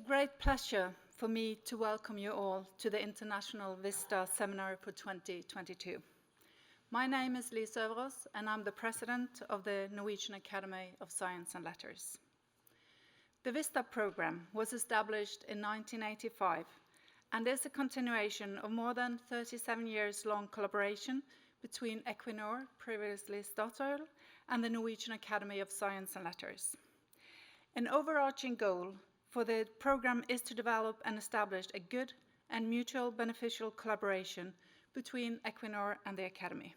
great pleasure for me to welcome you all to the International Vista Seminar for 2022. My name is Lise Øvrås, and I'm the president of the Norwegian Academy of Science and Letters. The Vista program was established in 1985 and is a continuation of more than 37 years long collaboration between Equinor, previously Statoil, and the Norwegian Academy of Science and Letters. An overarching goal for the program is to develop and establish a good and mutual beneficial collaboration between Equinor and the Academy.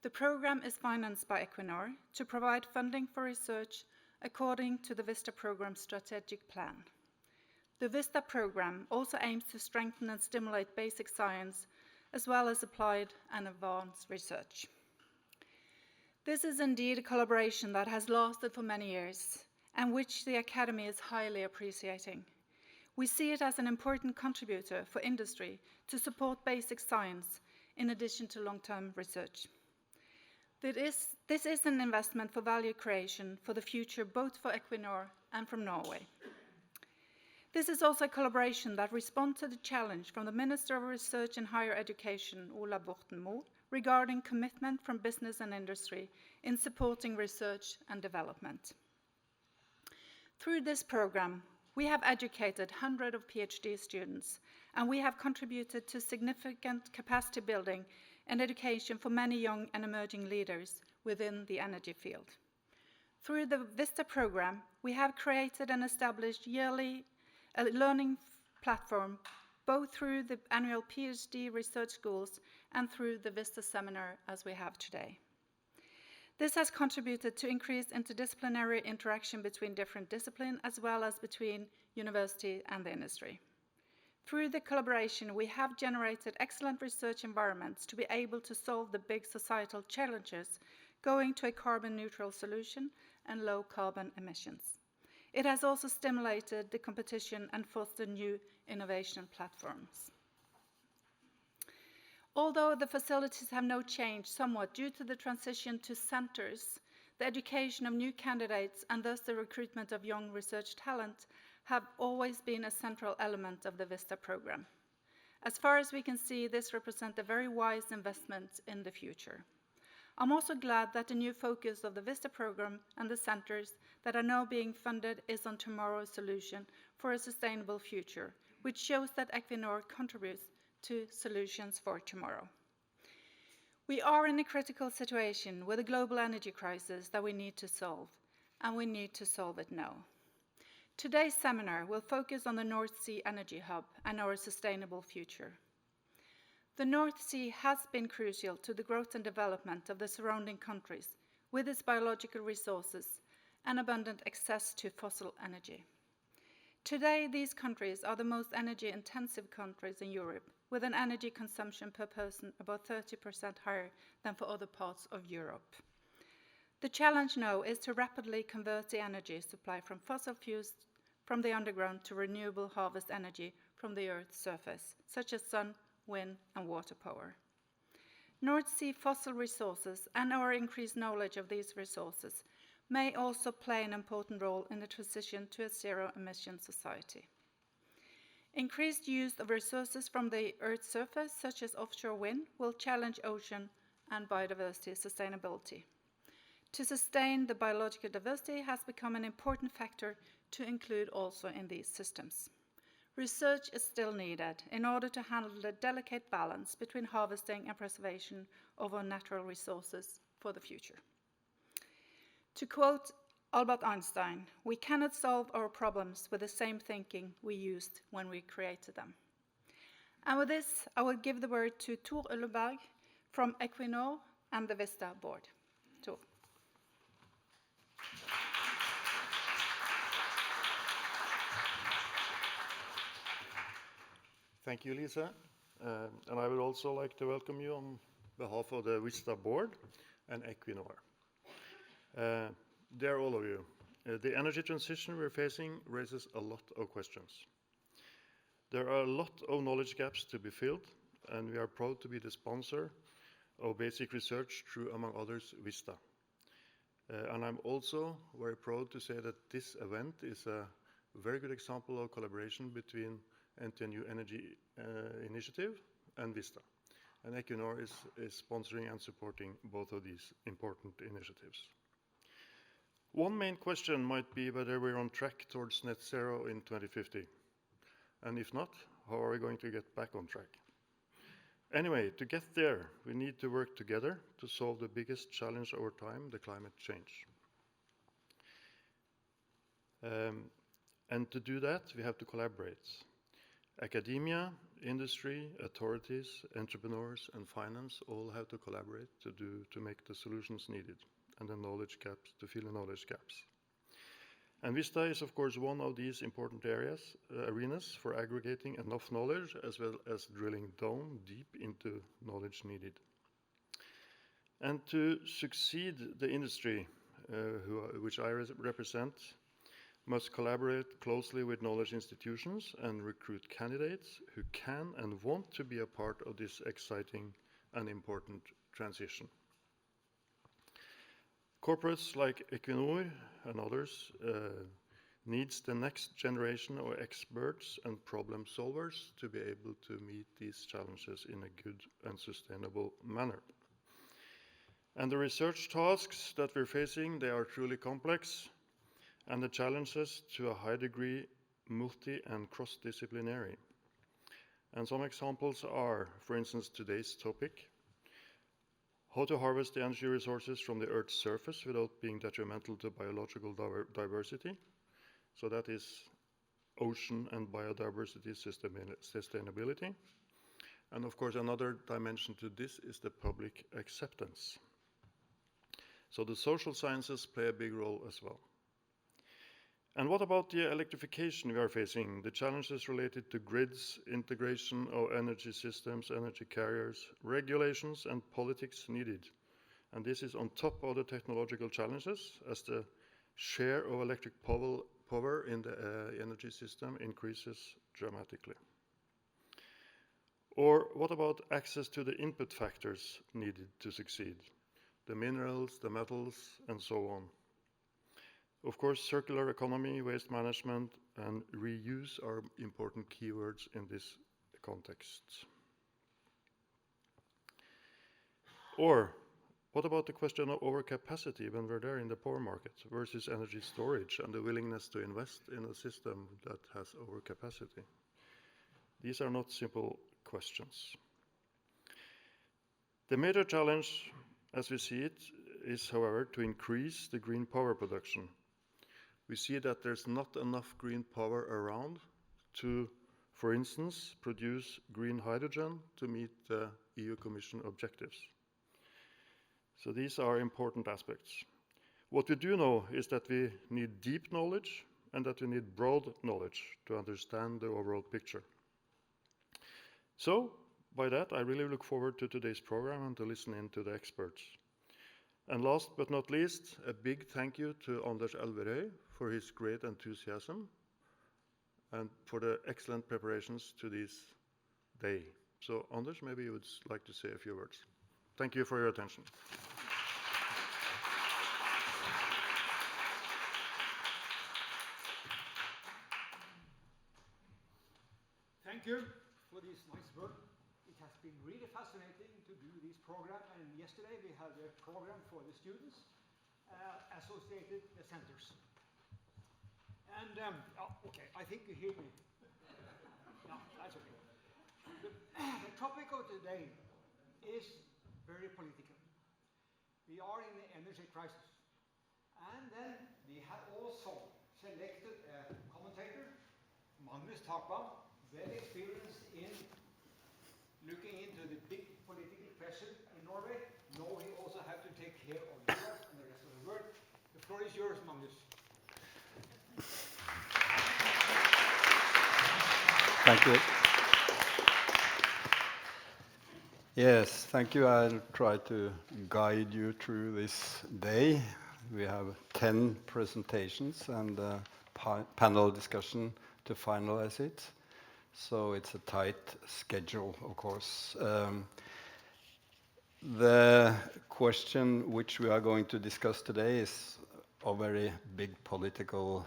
The program is financed by Equinor to provide funding for research according to the Vista program strategic plan. The Vista program also aims to strengthen and stimulate basic science as well as applied and advanced research. This is indeed a collaboration that has lasted for many years and which the Academy is highly appreciating. We see it as an important contributor for industry to support basic science in addition to long-term research. This is an investment for value creation for the future, both for Equinor and from Norway. This is also a collaboration that responds to the challenge from the Minister of Research and Higher Education, Ola Borten Moe, regarding commitment from business and industry in supporting research and development. Through this program, we have educated hundreds of PhD students, and we have contributed to significant capacity building and education for many young and emerging leaders within the energy field. Through the Vista program, we have created and established yearly learning platform, both through the annual PhD research schools and through the Vista seminar as we have today. This has contributed to increased interdisciplinary interaction between different disciplines as well as between university and the industry. Through the collaboration, we have generated excellent research environments to be able to solve the big societal challenges going to a carbon neutral solution and low carbon emissions. It has also stimulated the competition and fostered new innovation platforms. Although the facilities have now changed somewhat due to the transition to centers, the education of new candidates and thus the recruitment of young research talent have always been a central element of the Vista program. As far as we can see, this represents a very wise investment in the future. I'm also glad that the new focus of the Vista program and the centers that are now being funded is on tomorrow's solution for a sustainable future, which shows that Equinor contributes to solutions for tomorrow. We are in a critical situation with a global energy crisis that we need to solve, and we need to solve it now. Today's seminar will focus on the North Sea Energy Hub and our sustainable future. The North Sea has been crucial to the growth and development of the surrounding countries with its biological resources and abundant access to fossil energy. Today, these countries are the most energy-intensive countries in Europe, with an energy consumption per person about 30% higher than for other parts of Europe. The challenge now is to rapidly convert the energy supply from fossil fuels from the underground to renewable harvest energy from the Earth's surface, such as sun, wind, and water power. North Sea fossil resources and our increased knowledge of these resources may also play an important role in the transition to a zero-emission society. Increased use of resources from the Earth's surface, such as offshore wind, will challenge ocean and biodiversity sustainability. To sustain the biological diversity has become an important factor to include also in these systems. Research is still needed in order to handle the delicate balance between harvesting and preservation of our natural resources for the future. To quote Albert Einstein, we cannot solve our problems with the same thinking we used when we created them. And with this, I will give the word to Tor Ulleberg from Equinor and the Vista board. Tor. Thank you, Lisa. And I would also like to welcome you on behalf of the Vista board and Equinor. Dear all of you, the energy transition we're facing raises a lot of questions. There are a lot of knowledge gaps to be filled, and we are proud to be the sponsor of basic research through, among others, Vista. And I'm also very proud to say that this event is a very good example of collaboration between NTNU Energy Initiative and Vista. And Equinor is sponsoring and supporting both of these important initiatives. One main question might be whether we're on track towards net zero in 2050. And if not, how are we going to get back on track? Anyway, to get there, we need to work together to solve the biggest challenge over time, the climate change. And to do that, we have to collaborate. Academia, industry, authorities, entrepreneurs, and finance all have to collaborate to make the solutions needed and the knowledge gaps, to fill the knowledge gaps. And Vista is, of course, one of these important arenas for aggregating enough knowledge as well as drilling down deep into knowledge needed. And to succeed, the industry, which I represent, must collaborate closely with knowledge institutions and recruit candidates who can and want to be a part of this exciting and important transition. Corporates like Equinor and others needs the next generation of experts and problem solvers to be able to meet these challenges in a good and sustainable manner. And the research tasks that we're facing, they are truly complex, and the challenges to a high degree multi and cross-disciplinary. And some examples are, for instance, today's topic, how to harvest the energy resources from the Earth's surface without being detrimental to biological diversity. So that is ocean and biodiversity sustainability. And of course, another dimension to this is the public acceptance. So the social sciences play a big role as well. And what about the electrification we are facing, the challenges related to grids, integration of energy systems, energy carriers, regulations and politics needed? And this is on top of the technological challenges as the share of electric power in the energy system increases dramatically. Or what about access to the input factors needed to succeed? The minerals, the metals, and so on. Of course, circular economy, waste management, and reuse are important keywords in this context. Or, what about the question of overcapacity when we're there in the power market versus energy storage and the willingness to invest in a system that has overcapacity? These are not simple questions. The major challenge, as we see it, is, however, to increase the green power production. We see that there's not enough green power around to, for instance, produce green hydrogen to meet the EU Commission objectives. So these are important aspects. What we do know is that we need deep knowledge and that we need broad knowledge to understand the overall picture. So, by that, I really look forward to today's program and to listen in to the experts. And last but not least, a big thank you to Anders Elverøy for his great enthusiasm and for the excellent preparations to this day. So, Anders, maybe you would like to say a few words. Thank you for your attention. Thank you for this nice work. It has been really fascinating to do this program, and yesterday we had a program for the students associated with centers. And, okay, I think you hear me. No, that's okay. The topic of today is very political. We are in the energy crisis. And then we have also selected a commentator, Magnus Takvam, well experienced in looking into the big political pressure in Norway. Now he also has to take care of Europe and the rest of the world. The floor is yours, Magnus. Thank you. Yes, thank you. I'll try to guide you through this day. We have 10 presentations and a panel discussion to finalize it. So it's a tight schedule, of course. The question which we are going to discuss today is of very big political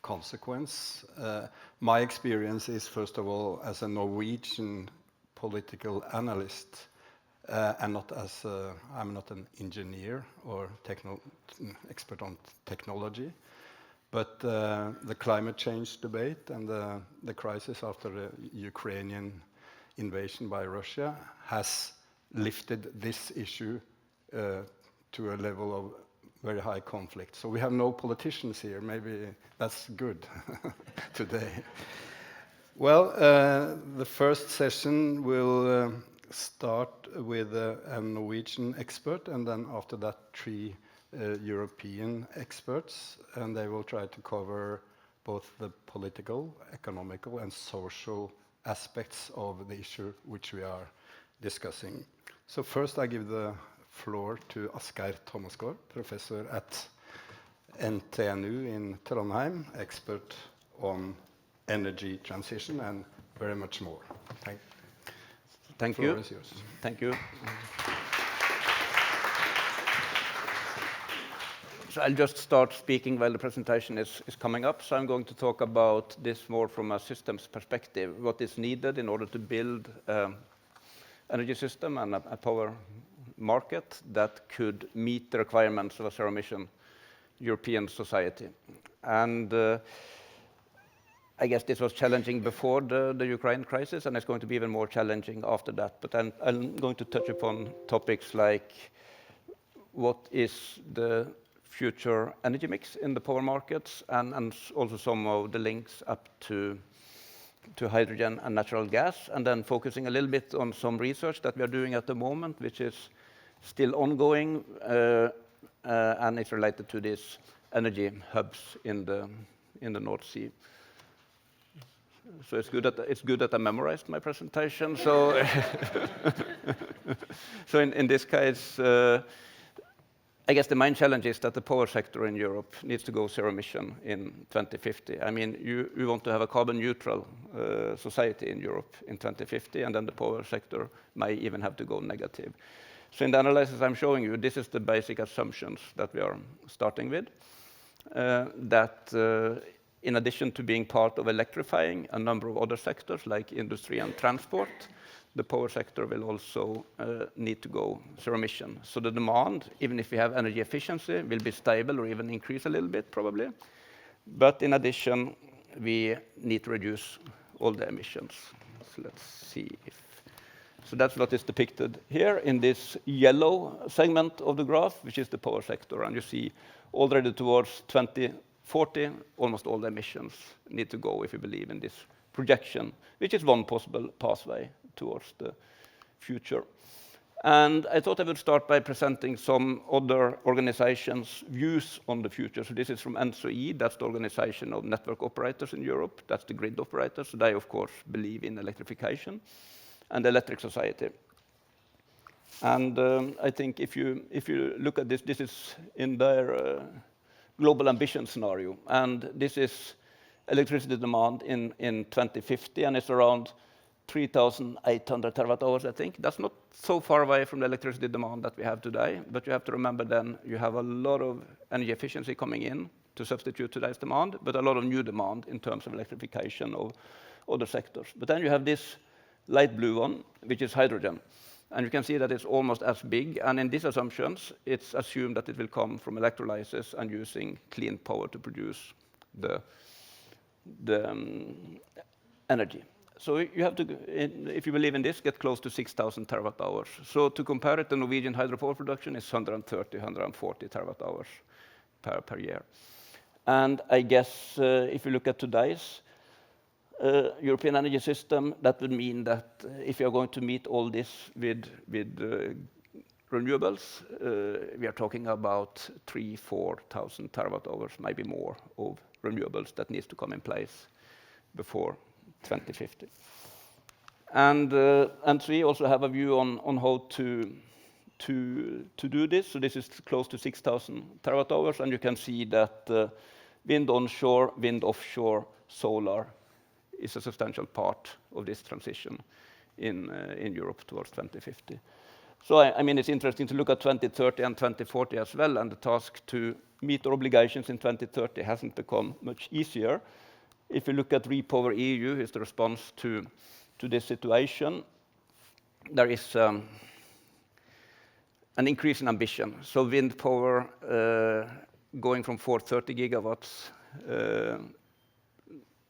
consequence. My experience is, first of all, as a Norwegian political analyst, and not as I'm not an engineer or expert on technology, but the climate change debate and the crisis after the Ukrainian invasion by Russia has lifted this issue to a level of very high conflict. So we have no politicians here. Maybe that's good today. Well, the first session will start with a Norwegian expert, and then after that, 3 European experts, and they will try to cover both the political, economical, and social aspects of the issue which we are discussing. So first, I give the floor to Asgeir Tomasgard, professor at NTNU in Trondheim, expert on energy transition and very much more. Thank you. Thank you. So I'll just start speaking while the presentation is coming up. So I'm going to talk about this more from a systems perspective, what is needed in order to build energy system and a power market that could meet the requirements of a zero-emission European society. And I guess this was challenging before the Ukraine crisis, and it's going to be even more challenging after that. But I'm going to touch upon topics like what is the future energy mix in the power markets, and also some of the links up to hydrogen and natural gas, and then focusing a little bit on some research that we are doing at the moment, which is still ongoing, and it's related to these energy hubs in the North Sea. So it's good that I memorized my presentation. So, so in this case, I guess the main challenge is that the power sector in Europe needs to go zero emission in 2050. I mean, you want to have a carbon neutral society in Europe in 2050, and then the power sector may even have to go negative. So in the analysis I'm showing you, this is the basic assumptions that we are starting with, that in addition to being part of electrifying a number of other sectors like industry and transport, the power sector will also need to go zero emission. So the demand, even if we have energy efficiency, will be stable or even increase a little bit probably. But in addition, we need to reduce all the emissions. So let's see if... So that's what is depicted here in this yellow segment of the graph, which is the power sector. And you see already towards 2040, almost all the emissions need to go if you believe in this projection, which is one possible pathway towards the future. And I thought I would start by presenting some other organizations' views on the future. So this is from NSOE, that's the organization of network operators in Europe. That's the grid operators. So they, of course, believe in electrification, and the Electric Society. And I think if you look at this, this is in their global ambition scenario. And this is electricity demand in 2050, and it's around 3,800 terawatt hours, I think. That's not so far away from the electricity demand that we have today, but you have to remember then you have a lot of energy efficiency coming in to substitute today's demand, but a lot of new demand in terms of electrification of other sectors. But then you have this light blue one, which is hydrogen. And you can see that it's almost as big, and in these assumptions, it's assumed that it will come from electrolysis and using clean power to produce the energy. So you have to, if you believe in this, get close to 6,000 terawatt hours. So to compare it, the Norwegian hydropower production is 130, 140 terawatt hours per year. And I guess if you look at today's European energy system, that would mean that if you are going to meet all this with renewables, we are talking about 3,000-4,000 terawatt hours, maybe more, of renewables that needs to come in place before 2050. And we also have a view on how to do this. So this is close to 6,000 terawatt hours, and you can see that wind onshore, wind offshore, solar is a substantial part of this transition in Europe towards 2050. So I mean, it's interesting to look at 2030 and 2040 as well, and the task to meet our obligations in 2030 hasn't become much easier. If you look at Repower EU, is the response to this situation, there is an increase in ambition. So wind power going from 430 gigawatts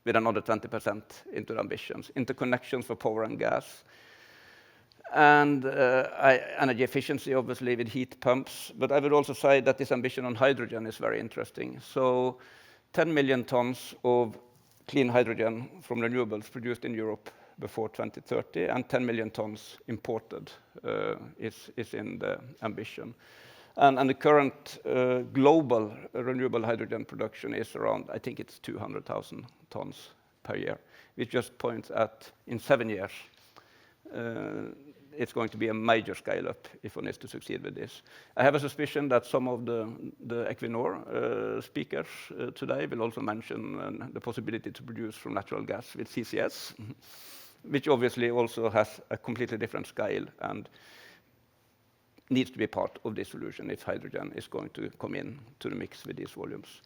with another 20% into the ambitions. Interconnections for power and gas. And energy efficiency, obviously, with heat pumps. But I would also say that this ambition on hydrogen is very interesting. So 10 million tons of clean hydrogen from renewables produced in Europe before 2030, and 10 million tons imported is in the ambition. And the current global renewable hydrogen production is around, I think it's 200,000 tons per year, which just points at, in 7 years, it's going to be a major scale-up if one is to succeed with this. I have a suspicion that some of the Equinor speakers today will also mention the possibility to produce from natural gas with CCS, which obviously also has a completely different scale and needs to be part of this solution if hydrogen is going to come in to the mix with these volumes.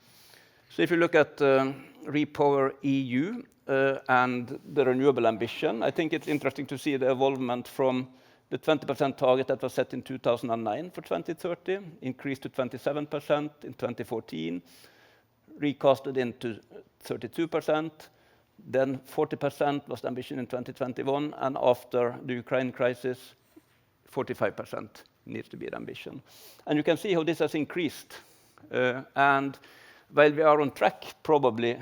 So if you look at Repower EU and the renewable ambition, I think it's interesting to see the evolvement from the 20% target that was set in 2009 for 2030, increased to 27% in 2014, recasted into 32%, then 40% was the ambition in 2021, and after the Ukraine crisis, 45% needs to be the ambition. And you can see how this has increased. And while we are on track, probably,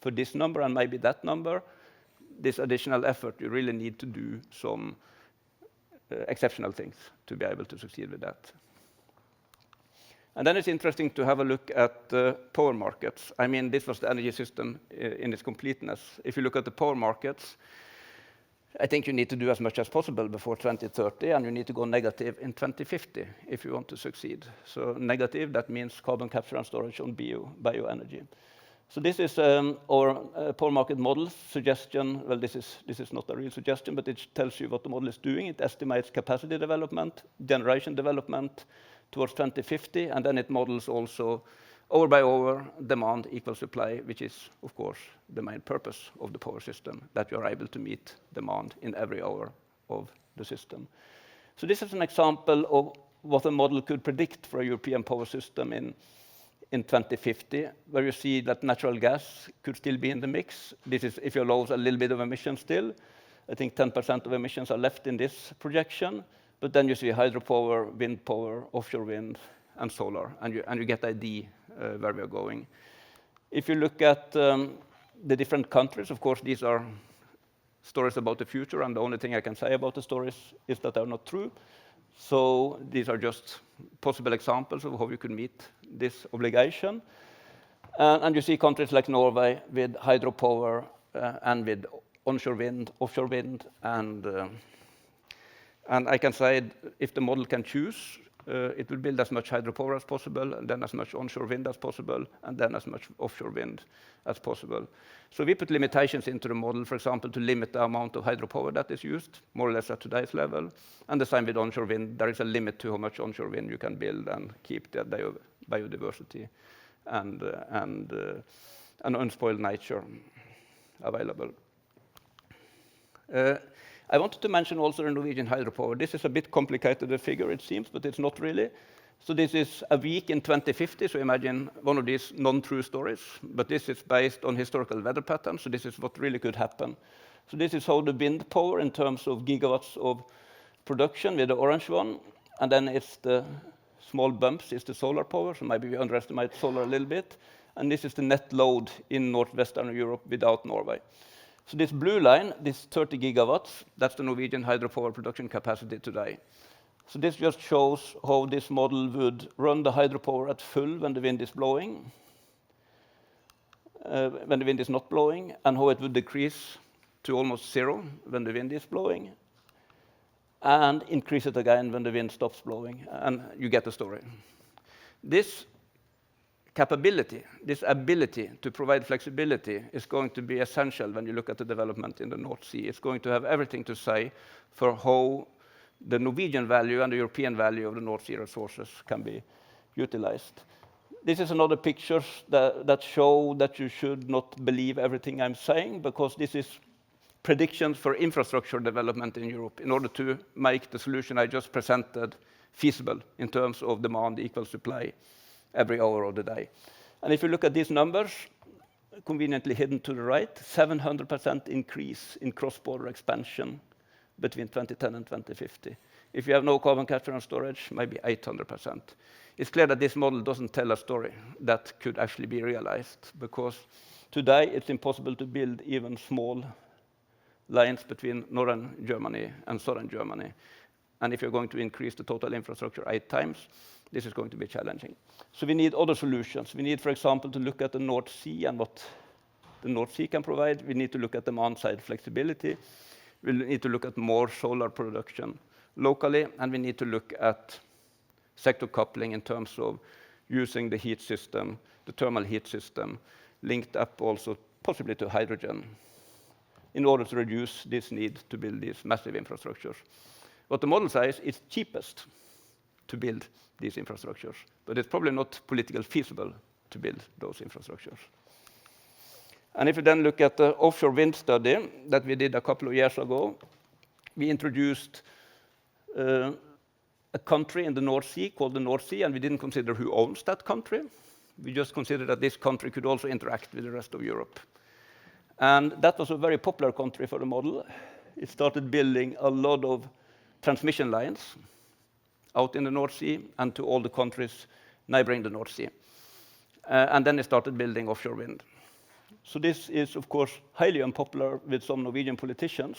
for this number and maybe that number, this additional effort, you really need to do some exceptional things to be able to succeed with that. And then it's interesting to have a look at the power markets. I mean, this was the energy system in its completeness. If you look at the power markets, I think you need to do as much as possible before 2030, and you need to go negative in 2050 if you want to succeed. So negative, that means carbon capture and storage on bioenergy. So this is our power market model suggestion. Well, this is not a real suggestion, but it tells you what the model is doing. It estimates capacity development, generation development towards 2050, and then it models also hour by hour demand equal supply, which is, of course, the main purpose of the power system, that you are able to meet demand in every hour of the system. So this is an example of what a model could predict for a European power system in 2050, where you see that natural gas could still be in the mix. This is if you allow a little bit of emissions still. I think 10% of emissions are left in this projection. But then you see hydropower, wind power, offshore wind, and solar, and you get the idea where we are going. If you look at the different countries, of course, these are stories about the future, and the only thing I can say about the stories is that they're not true. So these are just possible examples of how you could meet this obligation. And you see countries like Norway with hydropower and with onshore wind, offshore wind, and I can say if the model can choose, it will build as much hydropower as possible, and then as much onshore wind as possible, and then as much offshore wind as possible. So we put limitations into the model, for example, to limit the amount of hydropower that is used, more or less at today's level. And the same with onshore wind. There is a limit to how much onshore wind you can build and keep the biodiversity and an unspoiled nature available. I wanted to mention also the Norwegian hydropower. This is a bit complicated, the figure, it seems, but it's not really. So this is a week in 2050, so imagine one of these non-true stories. But this is based on historical weather patterns, so this is what really could happen. So this is how the wind power in terms of gigawatts of production with the orange one, and then it's the small bumps is the solar power, so maybe we underestimate solar a little bit. And this is the net load in northwestern Europe without Norway. So this blue line, this 30 gigawatts, that's the Norwegian hydropower production capacity today. So this just shows how this model would run the hydropower at full when the wind is blowing, when the wind is not blowing, and how it would decrease to almost zero when the wind is blowing, and increase it again when the wind stops blowing, and you get the story. This capability, this ability to provide flexibility is going to be essential when you look at the development in the North Sea. It's going to have everything to say for how the Norwegian value and the European value of the North Sea resources can be utilized. This is another picture that show that you should not believe everything I'm saying, because this is predictions for infrastructure development in Europe in order to make the solution I just presented feasible in terms of demand equal supply every hour of the day. And if you look at these numbers, conveniently hidden to the right, 700% increase in cross-border expansion between 2010 and 2050. If you have no carbon capture and storage, maybe 800%. It's clear that this model doesn't tell a story that could actually be realized, because today it's impossible to build even small lines between northern Germany and southern Germany. And if you're going to increase the total infrastructure 8 times, this is going to be challenging. So we need other solutions. We need, for example, to look at the North Sea and what the North Sea can provide. We need to look at demand-side flexibility. We need to look at more solar production locally, and we need to look at sector coupling in terms of using the heat system, the thermal heat system, linked up also possibly to hydrogen, in order to reduce this need to build these massive infrastructures. What the model says, it's cheapest to build these infrastructures, but it's probably not politically feasible to build those infrastructures. And if you then look at the offshore wind study that we did a couple of years ago, we introduced a country in the North Sea called the North Sea, and we didn't consider who owns that country. We just considered that this country could also interact with the rest of Europe. And that was a very popular country for the model. It started building a lot of transmission lines out in the North Sea and to all the countries neighboring the North Sea. And then they started building offshore wind. So this is, of course, highly unpopular with some Norwegian politicians,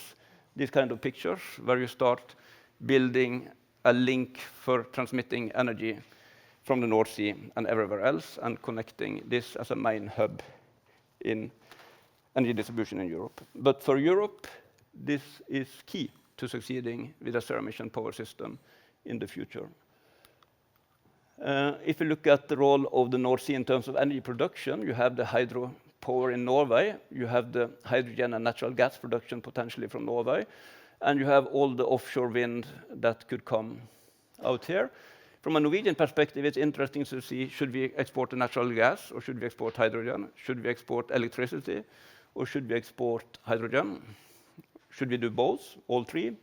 these kind of pictures, where you start building a link for transmitting energy from the North Sea and everywhere else, and connecting this as a main hub in energy distribution in Europe. But for Europe, this is key to succeeding with a zero-emission power system in the future. If you look at the role of the North Sea in terms of energy production, you have the hydropower in Norway, you have the hydrogen and natural gas production potentially from Norway, and you have all the offshore wind that could come out here. From a Norwegian perspective, it's interesting to see, should we export the natural gas, or should we export hydrogen? Should we export electricity, or should we export hydrogen? Should we do both, all three,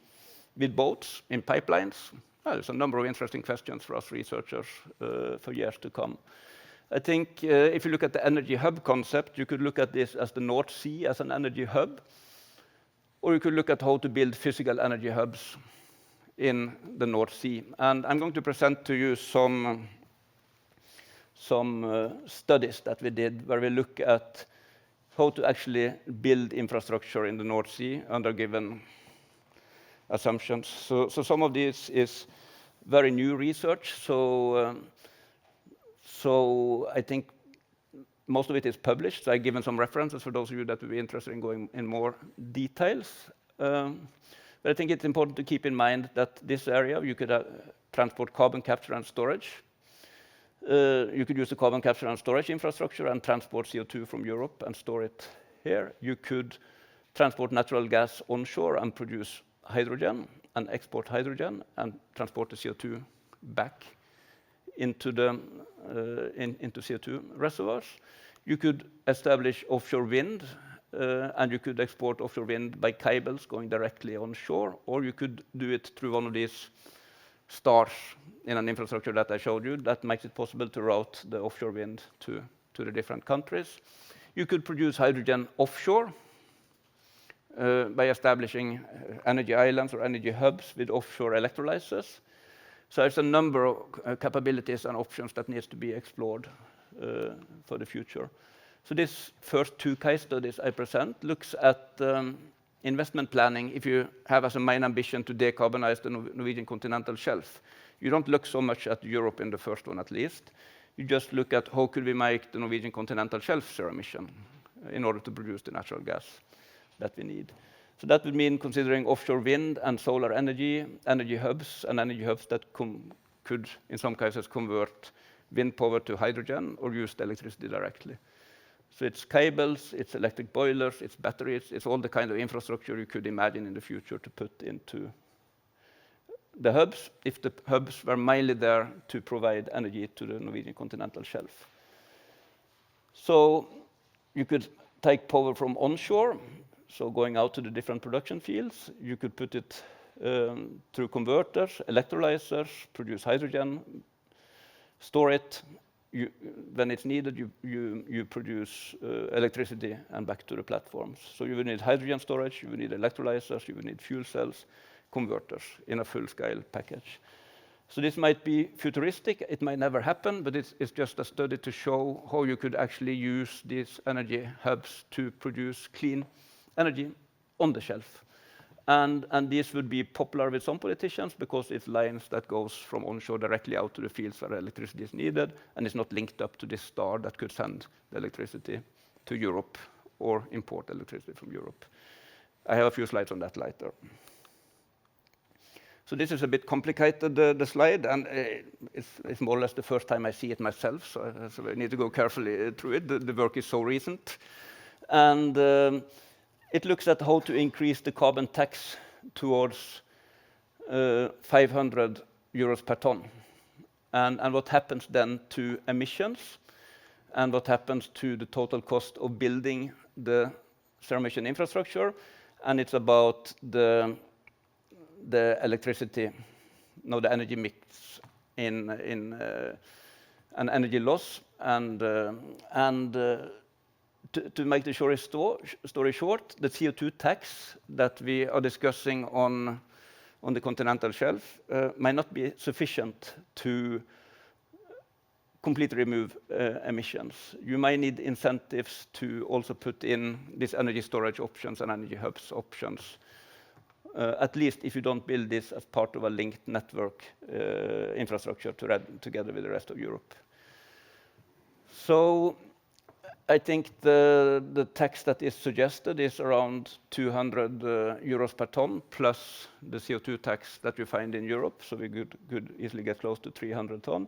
with boats, in pipelines? Well, there's a number of interesting questions for us researchers for years to come. I think if you look at the energy hub concept, you could look at this as the North Sea as an energy hub, or you could look at how to build physical energy hubs in the North Sea. And I'm going to present to you some studies that we did, where we look at how to actually build infrastructure in the North Sea under given assumptions. So some of this is very new research. So I think most of it is published. So I've given some references for those of you that would be interested in going in more details. But I think it's important to keep in mind that this area, you could transport carbon capture and storage. You could use the carbon capture and storage infrastructure and transport CO2 from Europe and store it here. You could transport natural gas onshore and produce hydrogen and export hydrogen and transport the CO2 back into the into CO2 reservoirs. You could establish offshore wind, and you could export offshore wind by cables going directly onshore, or you could do it through one of these stars in an infrastructure that I showed you that makes it possible to route the offshore wind to the different countries. You could produce hydrogen offshore by establishing energy islands or energy hubs with offshore electrolyzers. So there's a number of capabilities and options that needs to be explored for the future. So these first 2 case studies I present looks at investment planning if you have as a main ambition to decarbonize the Norwegian continental shelf. You don't look so much at Europe in the first one, at least. You just look at how could we make the Norwegian continental shelf zero emission in order to produce the natural gas that we need. So that would mean considering offshore wind and solar energy, energy hubs, and energy hubs that could, in some cases, convert wind power to hydrogen or use the electricity directly. So it's cables, it's electric boilers, it's batteries, it's all the kind of infrastructure you could imagine in the future to put into the hubs if the hubs were mainly there to provide energy to the Norwegian continental shelf. So you could take power from onshore, so going out to the different production fields. You could put it through converters, electrolyzers, produce hydrogen, store it. When it's needed, you produce electricity and back to the platforms. So you will need hydrogen storage, you will need electrolyzers, you will need fuel cells, converters in a full-scale package. So this might be futuristic, it might never happen, but it's just a study to show how you could actually use these energy hubs to produce clean energy on the shelf. And this would be popular with some politicians because it's lines that goes from onshore directly out to the fields where electricity is needed, and it's not linked up to this star that could send the electricity to Europe or import electricity from Europe. I have a few slides on that later. So this is a bit complicated, the slide, and it's more or less the first time I see it myself, so I need to go carefully through it. The work is so recent. And it looks at how to increase the carbon tax towards 500 euros per ton. And what happens then to emissions, and what happens to the total cost of building the zero-emission infrastructure. And it's about the electricity, the energy mix in an energy loss. And to make the story short, the CO2 tax that we are discussing on the continental shelf might not be sufficient to completely remove emissions. You might need incentives to also put in these energy storage options and energy hubs options, at least if you don't build this as part of a linked network infrastructure together with the rest of Europe. So I think the tax that is suggested is around 200 euros per ton, plus the CO2 tax that we find in Europe, so we could easily get close to 300 ton.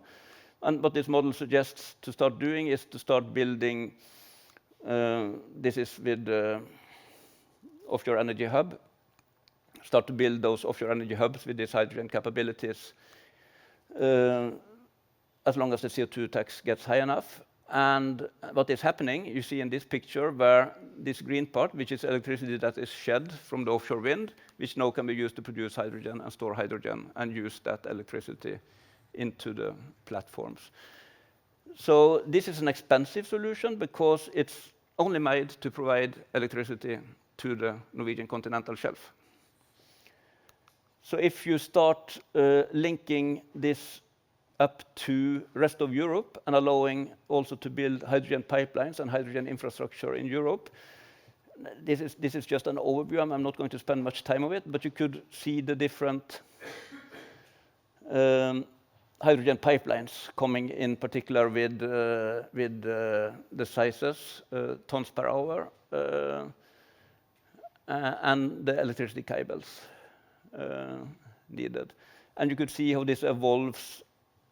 And what this model suggests to start doing is to start building, this is with offshore energy hub, start to build those offshore energy hubs with these hydrogen capabilities, as long as the CO2 tax gets high enough. And what is happening, you see in this picture, where this green part, which is electricity that is shed from the offshore wind, which now can be used to produce hydrogen and store hydrogen and use that electricity into the platforms. So this is an expensive solution because it's only made to provide electricity to the Norwegian continental shelf. So if you start linking this up to rest of Europe and allowing also to build hydrogen pipelines and hydrogen infrastructure in Europe, this is just an overview. I'm not going to spend much time on it, but you could see the different hydrogen pipelines coming in particular with the sizes, tons per hour, and the electricity cables needed. And you could see how this evolves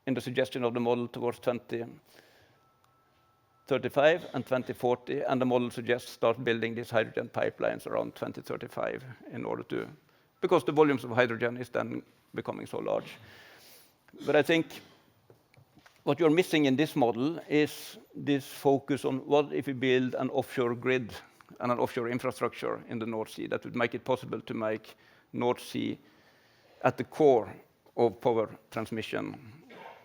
in the suggestion of the model towards 2035 and 2040, and the model suggests start building these hydrogen pipelines around 2035 in order to, because the volumes of hydrogen is then becoming so large. But I think what you're missing in this model is this focus on what if we build an offshore grid and an offshore infrastructure in the North Sea that would make it possible to make North Sea at the core of power transmission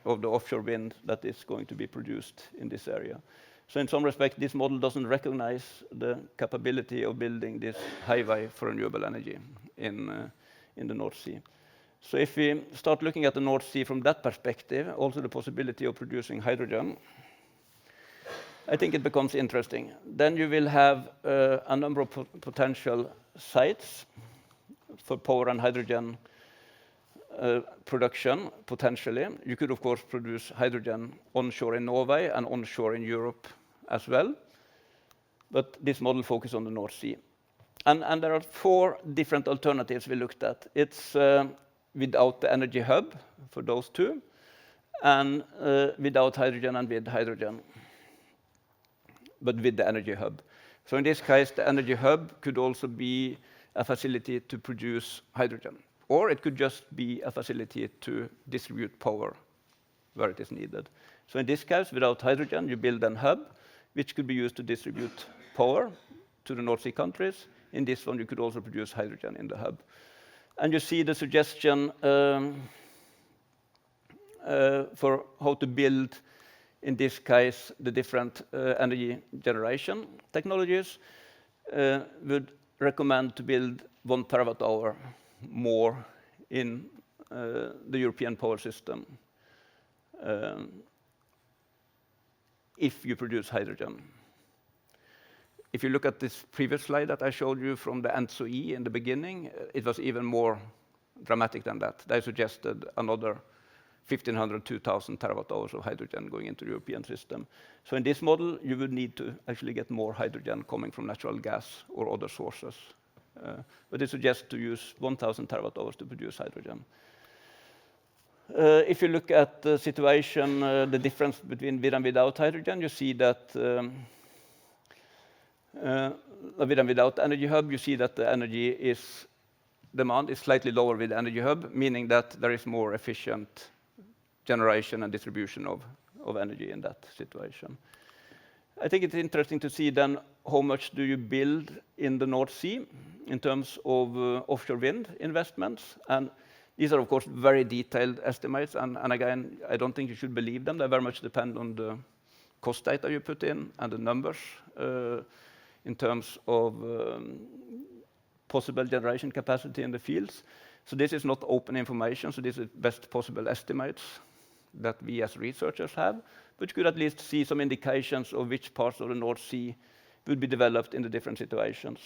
of the offshore wind that is going to be produced in this area. So in some respect, this model doesn't recognize the capability of building this highway for renewable energy in the North Sea. So if we start looking at the North Sea from that perspective, also the possibility of producing hydrogen, I think it becomes interesting. Then you will have a number of potential sites for power and hydrogen production, potentially. You could, of course, produce hydrogen onshore in Norway and onshore in Europe as well. But this model focuses on the North Sea. And there are 4 different alternatives we looked at. It's without the energy hub for those 2, and without hydrogen and with hydrogen, but with the energy hub. So in this case, the energy hub could also be a facility to produce hydrogen. or it could just be a facility to distribute power where it is needed. So in this case, without hydrogen, you build a hub, which could be used to distribute power to the North Sea countries. In this one, you could also produce hydrogen in the hub. And you see the suggestion for how to build, in this case, the different energy generation technologies. Would recommend to build 1 terawatt-hour more in the European power system if you produce hydrogen. If you look at this previous slide that I showed you from the NTNU in the beginning, it was even more dramatic than that. They suggested another 1,500, 2,000 terawatt-hours of hydrogen going into the European system. So in this model, you would need to actually get more hydrogen coming from natural gas or other sources. But it suggests to use 1,000 terawatt-hours to produce hydrogen. If you look at the situation, the difference between with and without hydrogen, you see that with and without energy hub, you see that the energy demand is slightly lower with the energy hub, meaning that there is more efficient generation and distribution of energy in that situation. I think it's interesting to see then how much do you build in the North Sea in terms of offshore wind investments. And these are, of course, very detailed estimates. And again, I don't think you should believe them. They very much depend on the cost data you put in and the numbers in terms of possible generation capacity in the fields. So this is not open information. So this is best possible estimates that we as researchers have, but could at least see some indications of which parts of the North Sea would be developed in the different situations.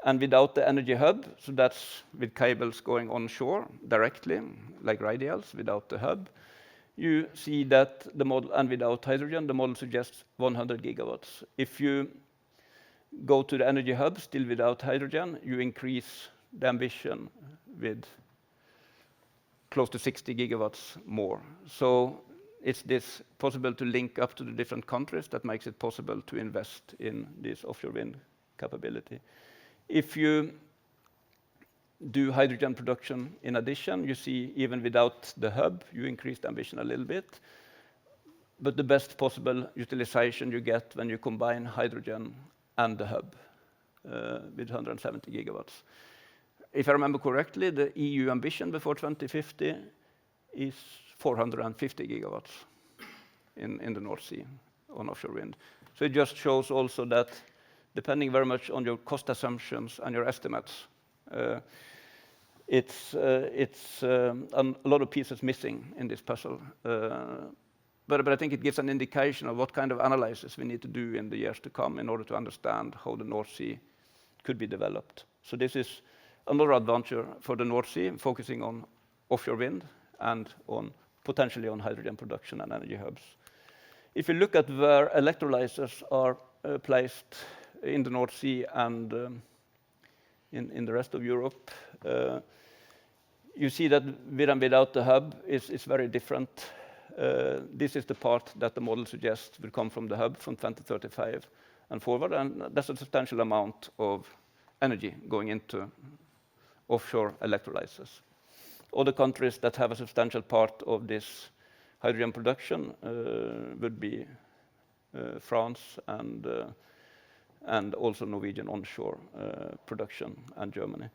And without the energy hub, so that's with cables going onshore directly, like radials, without the hub, you see that the model, and without hydrogen, the model suggests 100 gigawatts. If you go to the energy hub, still without hydrogen, you increase the ambition with close to 60 gigawatts more. So it's this possible to link up to the different countries that makes it possible to invest in this offshore wind capability. If you do hydrogen production in addition, you see even without the hub, you increase the ambition a little bit. But the best possible utilization you get when you combine hydrogen and the hub with 170 gigawatts. If I remember correctly, the EU ambition before 2050 is 450 gigawatts in the North Sea on offshore wind. So it just shows also that depending very much on your cost assumptions and your estimates, it's a lot of pieces missing in this puzzle. But I think it gives an indication of what kind of analysis we need to do in the years to come in order to understand how the North Sea could be developed. So this is another adventure for the North Sea, focusing on offshore wind and potentially on hydrogen production and energy hubs. If you look at where electrolyzers are placed in the North Sea and in the rest of Europe, you see that with and without the hub is very different. This is the part that the model suggests will come from the hub from 2035 and forward, and that's a substantial amount of energy going into offshore electrolyzers. Other countries that have a substantial part of this hydrogen production would be France and also Norwegian onshore production and Germany.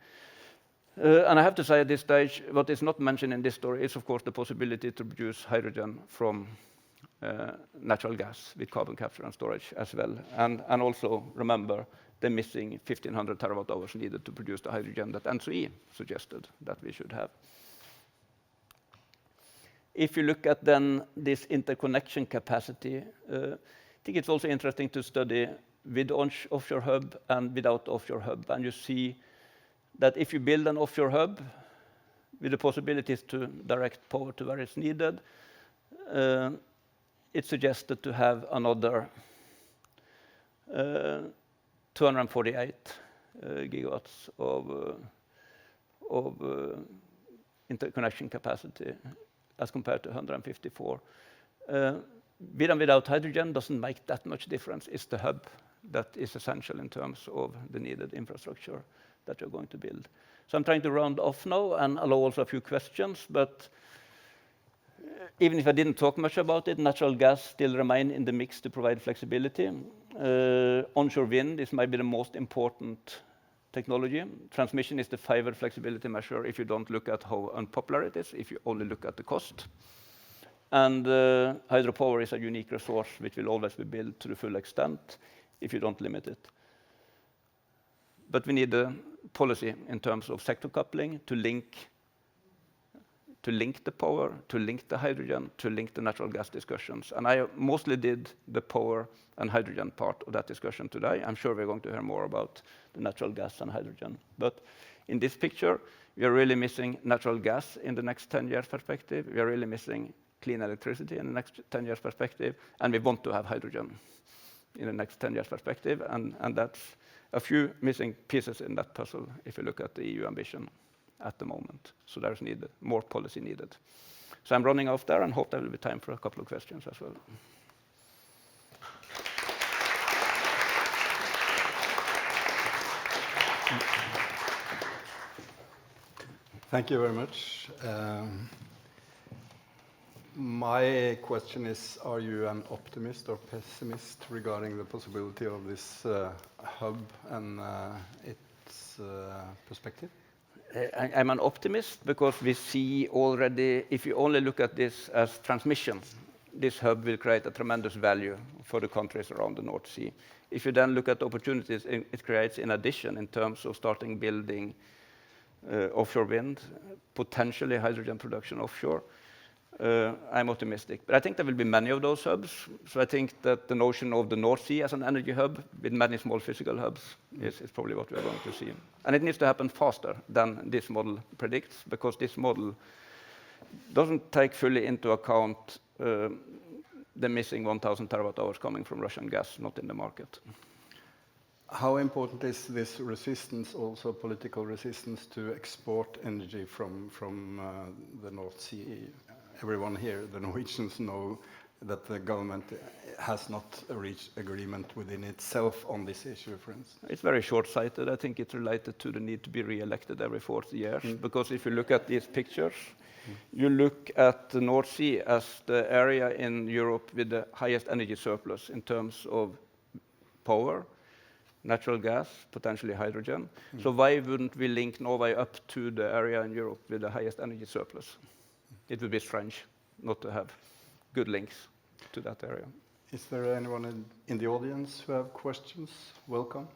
And I have to say at this stage, what is not mentioned in this story is, of course, the possibility to produce hydrogen from natural gas with carbon capture and storage as well. And also remember the missing 1,500 terawatt hours needed to produce the hydrogen that NTNU suggested that we should have. If you look at then this interconnection capacity, I think it's also interesting to study with offshore hub and without offshore hub. And you see that if you build an offshore hub with the possibilities to direct power to where it's needed, it's suggested to have another 248 gigawatts of interconnection capacity as compared to 154. With and without hydrogen doesn't make that much difference. It's the hub that is essential in terms of the needed infrastructure that you're going to build. So I'm trying to round off now and allow also a few questions, but even if I didn't talk much about it, natural gas still remain in the mix to provide flexibility. Onshore wind is maybe the most important technology. Transmission is the favored flexibility measure if you don't look at how unpopular it is, if you only look at the cost. And hydropower is a unique resource which will always be built to the full extent if you don't limit it. But we need a policy in terms of sector coupling to link the power, to link the hydrogen, to link the natural gas discussions. And I mostly did the power and hydrogen part of that discussion today. I'm sure we're going to hear more about the natural gas and hydrogen. But in this picture, we are really missing natural gas in the next 10 years perspective. We are really missing clean electricity in the next 10 years perspective. And we want to have hydrogen in the next 10 years perspective. And that's a few missing pieces in that puzzle if you look at the EU ambition at the moment. So there's more policy needed. So I'm running off there and hope there will be time for a couple of questions as well. Thank you very much. My question is, are you an optimist or pessimist regarding the possibility of this hub and its perspective? I'm an optimist because we see already, if you only look at this as transmission, this hub will create a tremendous value for the countries around the North Sea. If you then look at the opportunities it creates in addition in terms of starting building offshore wind, potentially hydrogen production offshore, I'm optimistic. But I think there will be many of those hubs. So I think that the notion of the North Sea as an energy hub with many small physical hubs is probably what we're going to see. And it needs to happen faster than this model predicts, because this model doesn't take fully into account the missing 1,000 terawatt hours coming from Russian gas, not in the market. How important is this resistance, also political resistance, to export energy from the North Sea? Everyone here, the Norwegians, know that the government has not reached agreement within itself on this issue, for instance. It's very short-sighted. I think it's related to the need to be re-elected every 4 years. Because if you look at these pictures, you look at the North Sea as the area in Europe with the highest energy surplus in terms of power, natural gas, potentially hydrogen. So why wouldn't we link Norway up to the area in Europe with the highest energy surplus? It would be strange not to have good links to that area. Is there anyone in the audience who have questions? Welcome.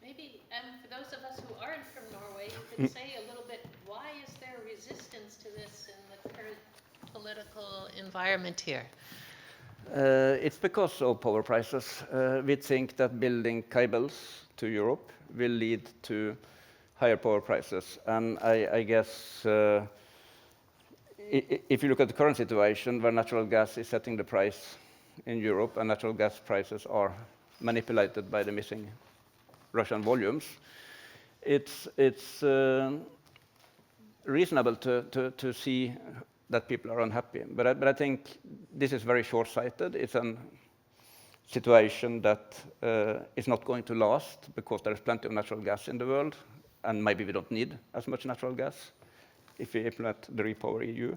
Maybe for those of us who aren't from Norway, you could say a little bit, why is there resistance to this in the current political environment here? It's because of power prices. We think that building cables to Europe will lead to higher power prices. And I guess if you look at the current situation where natural gas is setting the price in Europe and natural gas prices are manipulated by the missing Russian volumes, it's reasonable to see that people are unhappy. But I think this is very short-sighted. It's a situation that is not going to last because there is plenty of natural gas in the world, and maybe we don't need as much natural gas if we implement the Repower EU.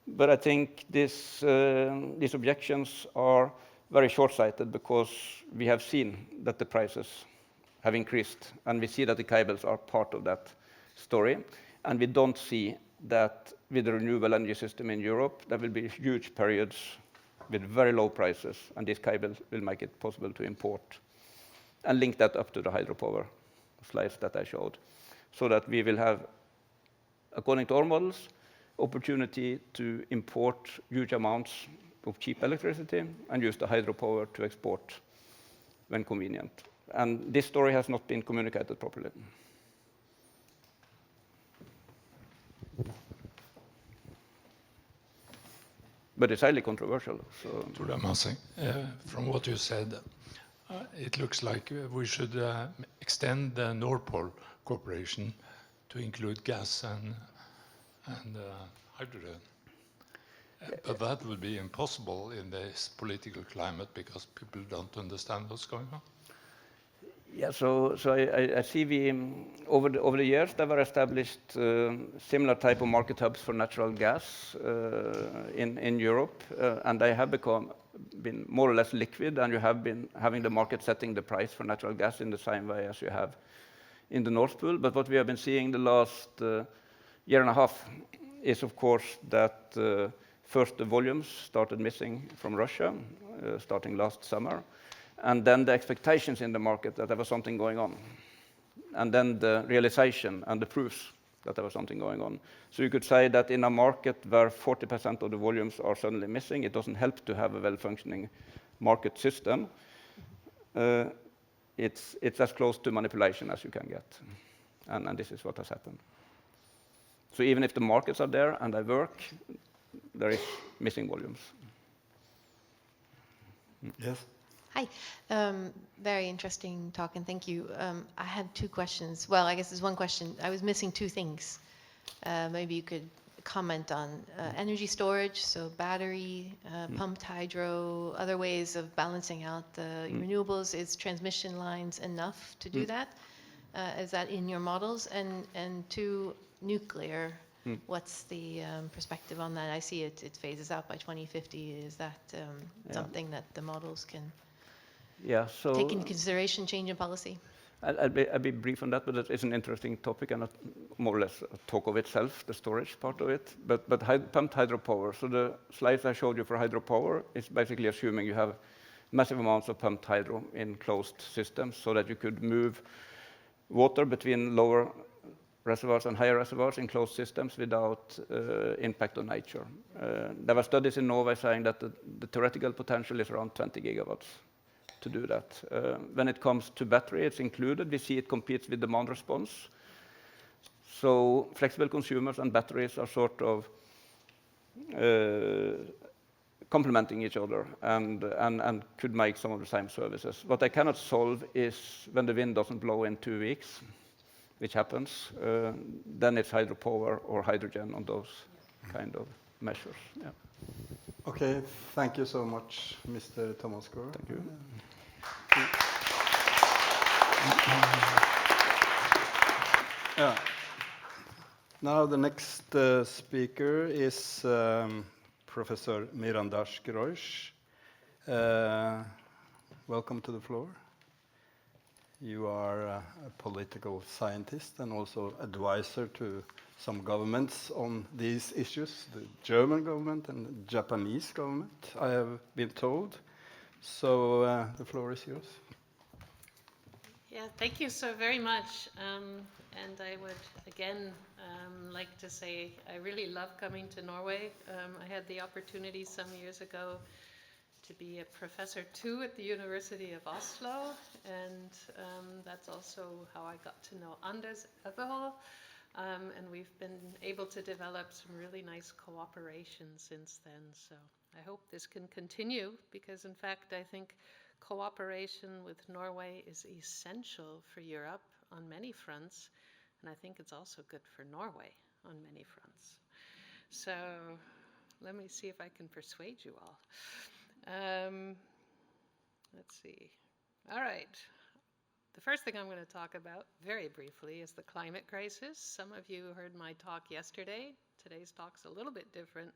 But I think these objections are very short-sighted because we have seen that the prices have increased, and we see that the cables are part of that story. And we don't see that with the renewable energy system in Europe, there will be huge periods with very low prices, and this cable will make it possible to import and link that up to the hydropower slides that I showed, so that we will have, according to our models, opportunity to import huge amounts of cheap electricity and use the hydropower to export when convenient. And this story has not been communicated properly. But it's highly controversial. So. From what you said, it looks like we should extend the Nord Pool cooperation to include gas and hydrogen. But that would be impossible in this political climate because people don't understand what's going on. Yeah, so I see over the years there were established similar type of market hubs for natural gas in Europe, and they have been more or less liquid, and you have been having the market setting the price for natural gas in the same way as you have in the North Pool. But what we have been seeing the last year and a half is, of course, that first the volumes started missing from Russia, starting last summer. And then the expectations in the market that there was something going on. And then the realization and the proofs that there was something going on. So you could say that in a market where 40% of the volumes are suddenly missing, it doesn't help to have a well-functioning market system. It's as close to manipulation as you can get. And this is what has happened. So even if the markets are there and they work, there is missing volumes. Yes. Hi, very interesting talk, and thank you. I had two questions. Well, I guess there's one question. I was missing two things. Maybe you could comment on energy storage, so battery, pumped hydro, other ways of balancing out the renewables. Is transmission lines enough to do that? Is that in your models? And two, nuclear. What's the perspective on that? I see it phases out by 2050. Is that something that the models can take into consideration, change in policy? I'll be brief on that, but it's an interesting topic and more or less a talk of itself, the storage part of it. But pumped hydropower. So the slides I showed you for hydropower is basically assuming you have massive amounts of pumped hydro in closed systems so that you could move water between lower reservoirs and higher reservoirs in closed systems without impact on nature. There were studies in Norway saying that the theoretical potential is around 20 gigawatts to do that. When it comes to battery, it's included. We see it competes with demand response. So flexible consumers and batteries are sort of complementing each other and could make some of the same services. What I cannot solve is when the wind doesn't blow in 2 weeks, which happens, then it's hydropower or hydrogen on those kind of measures. Yeah. Okay, thank you so much, Mr. Tomasgard. Thank you. Yeah. Now the next speaker is Professor Miranda Schreurs. Welcome to the floor. You are a political scientist and also advisor to some governments on these issues, the German government and the Japanese government, I have been told. So the floor is yours. Yeah, thank you so very much. And I would, again, like to say I really love coming to Norway. I had the opportunity some years ago to be a professor too at the University of Oslo, and that's also how I got to know Anders Øvrehold. And we've been able to develop some really nice cooperation since then. So I hope this can continue because, in fact, I think cooperation with Norway is essential for Europe on many fronts, and I think it's also good for Norway on many fronts. So let me see if I can persuade you all. Let's see. All right. The first thing I'm going to talk about very briefly is the climate crisis. Some of you heard my talk yesterday. Today's talk's a little bit different,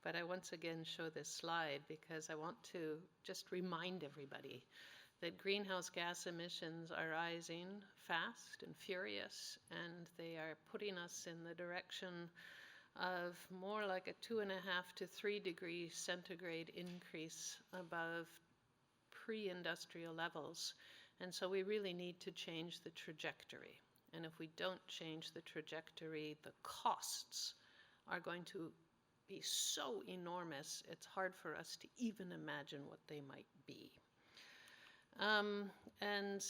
but I once again show this slide because I want to just remind everybody that greenhouse gas emissions are rising fast and furious, and they are putting us in the direction of more like a 2.5 to 3 degrees centigrade increase above pre-industrial levels. And so we really need to change the trajectory. And if we don't change the trajectory, the costs are going to be so enormous, it's hard for us to even imagine what they might be. And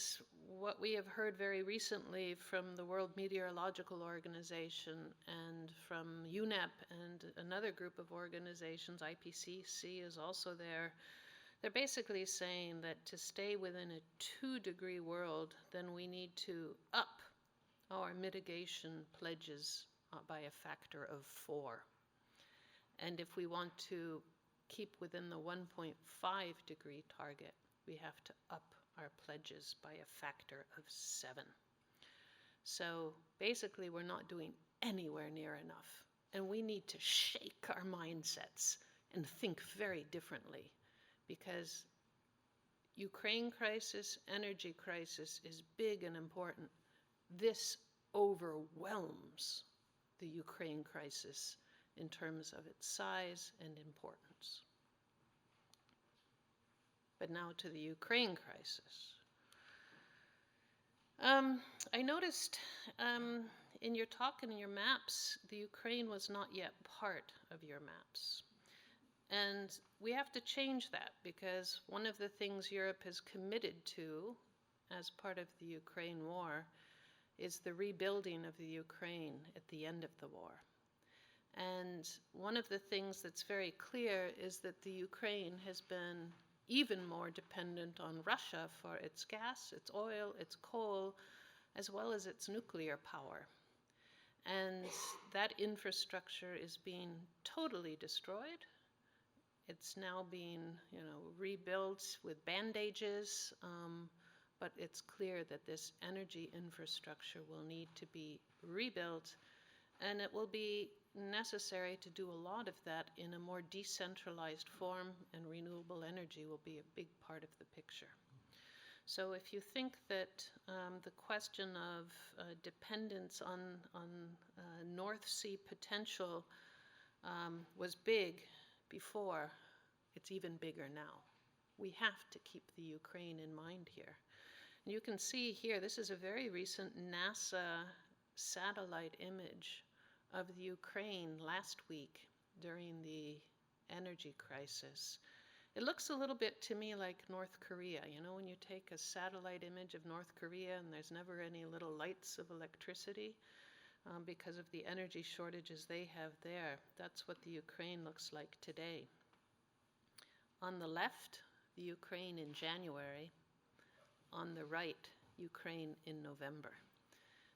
what we have heard very recently from the World Meteorological Organization and from UNEP and another group of organizations, IPCC is also there, they're basically saying that to stay within a 2-degree world, then we need to up our mitigation pledges by a factor of 4. And if we want to keep within the 1.5 degree target, we have to up our pledges by a factor of 7. So basically, we're not doing anywhere near enough. And we need to shake our mindsets and think very differently, because Ukraine crisis, energy crisis is big and important. This overwhelms the Ukraine crisis in terms of its size and importance. But now to the Ukraine crisis. I noticed in your talk and in your maps, the Ukraine was not yet part of your maps. And we have to change that, because one of the things Europe has committed to as part of the Ukraine war is the rebuilding of the Ukraine at the end of the war. And one of the things that's very clear is that the Ukraine has been even more dependent on Russia for its gas, its oil, its coal, as well as its nuclear power. And that infrastructure is being totally destroyed. It's now being, rebuilt with bandages, but it's clear that this energy infrastructure will need to be rebuilt, and it will be necessary to do a lot of that in a more decentralized form, and renewable energy will be a big part of the picture. So if you think that the question of dependence on North Sea potential was big before, it's even bigger now. We have to keep the Ukraine in mind here. And you can see here, this is a very recent NASA satellite image of the Ukraine last week during the energy crisis. It looks a little bit to me like North Korea. When you take a satellite image of North Korea and there's never any little lights of electricity because of the energy shortages they have there. That's what the Ukraine looks like today. On the left, the Ukraine in January. On the right, Ukraine in November.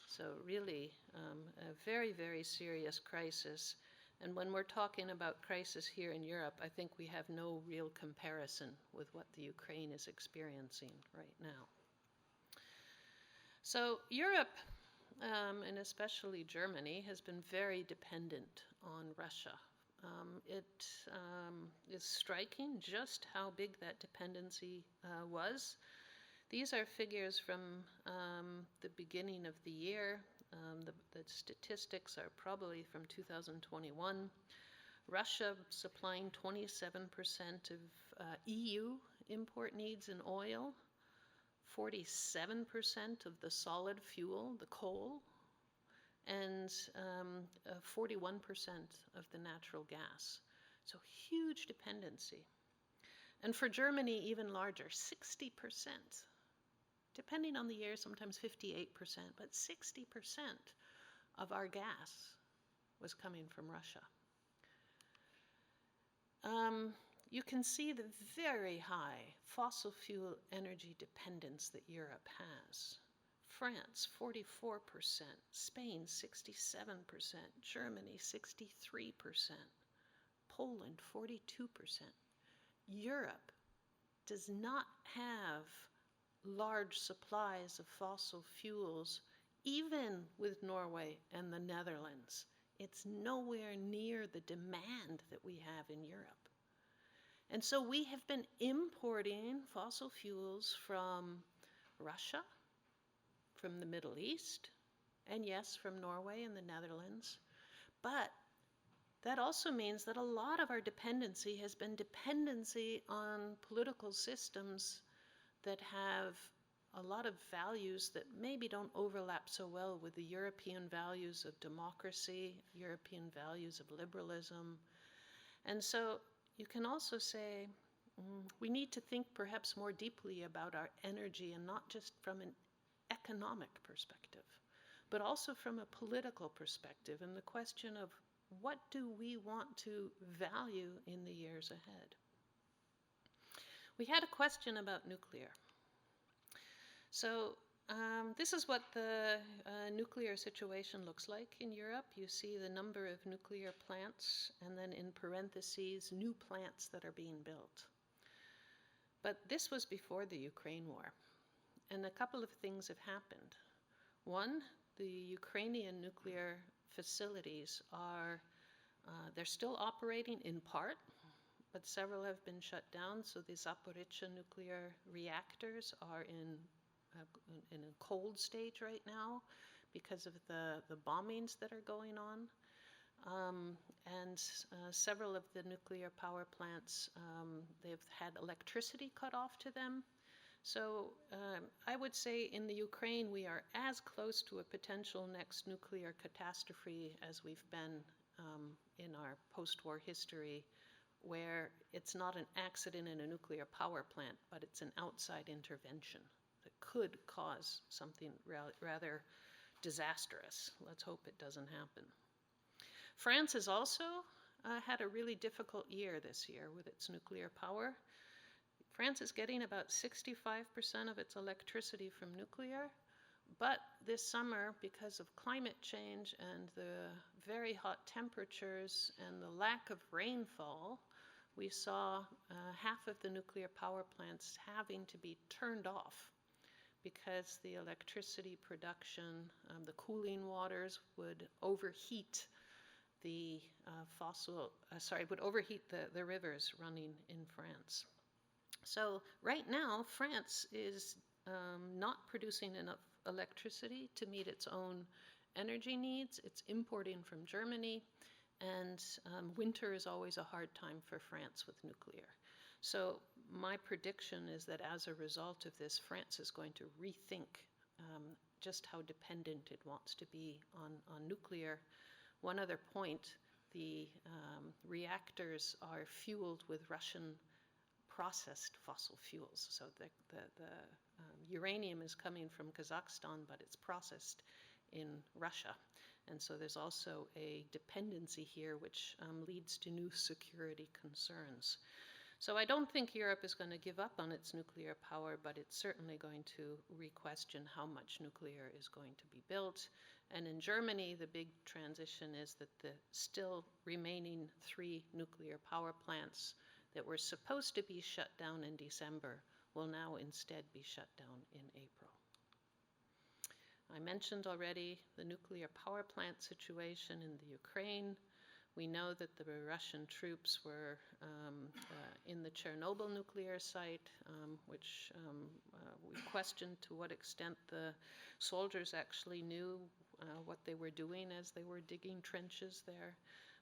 So really a very, very serious crisis. And when we're talking about crisis here in Europe, I think we have no real comparison with what the Ukraine is experiencing right now. So Europe, and especially Germany, has been very dependent on Russia. It is striking just how big that dependency was. These are figures from the beginning of the year. The statistics are probably from 2021. Russia supplying 27% of EU import needs in oil, 47% of the solid fuel, the coal, and 41% of the natural gas. So huge dependency. And for Germany, even larger, 60%. Depending on the year, sometimes 58%, but 60% of our gas was coming from Russia. You can see the very high fossil fuel energy dependence that Europe has. France, 44%, Spain, 67%, Germany, 63%, Poland, 42%. Europe does not have large supplies of fossil fuels, even with Norway and the Netherlands. It's nowhere near the demand that we have in Europe. And so we have been importing fossil fuels from Russia, from the Middle East, and yes, from Norway and the Netherlands. But that also means that a lot of our dependency has been dependency on political systems that have a lot of values that maybe don't overlap so well with the European values of democracy, European values of liberalism. And so you can also say we need to think perhaps more deeply about our energy, and not just from an economic perspective, but also from a political perspective, and the question of what do we want to value in the years ahead. We had a question about nuclear. So this is what the nuclear situation looks like in Europe. You see the number of nuclear plants, and then in parentheses, new plants that are being built. But this was before the Ukraine war. And a couple of things have happened. One, the Ukrainian nuclear facilities are, they're still operating in part, but several have been shut down. So the Zaporizhzhia nuclear reactors are in a cold stage right now because of the bombings that are going on. And several of the nuclear power plants, they've had electricity cut off to them. So I would say in the Ukraine, we are as close to a potential next nuclear catastrophe as we've been in our post-war history, where it's not an accident in a nuclear power plant, but it's an outside intervention that could cause something rather disastrous. Let's hope it doesn't happen. France has also had a really difficult year this year with its nuclear power. France is getting about 65% of its electricity from nuclear, but this summer, because of climate change and the very hot temperatures and the lack of rainfall, we saw half of the nuclear power plants having to be turned off because the electricity production, the cooling waters would overheat the would overheat the rivers running in France. So right now, France is not producing enough electricity to meet its own energy needs. It's importing from Germany, and winter is always a hard time for France with nuclear. So my prediction is that as a result of this, France is going to rethink just how dependent it wants to be on nuclear. One other point, the reactors are fueled with Russian processed fossil fuels. So the uranium is coming from Kazakhstan, but it's processed in Russia. And so there's also a dependency here, which leads to new security concerns. So I don't think Europe is going to give up on its nuclear power, but it's certainly going to re-question how much nuclear is going to be built. And in Germany, the big transition is that the still remaining 3 nuclear power plants that were supposed to be shut down in December will now instead be shut down in April. I mentioned already the nuclear power plant situation in the Ukraine. We know that the Russian troops were in the Chernobyl nuclear site, which we questioned to what extent the soldiers actually knew what they were doing as they were digging trenches there.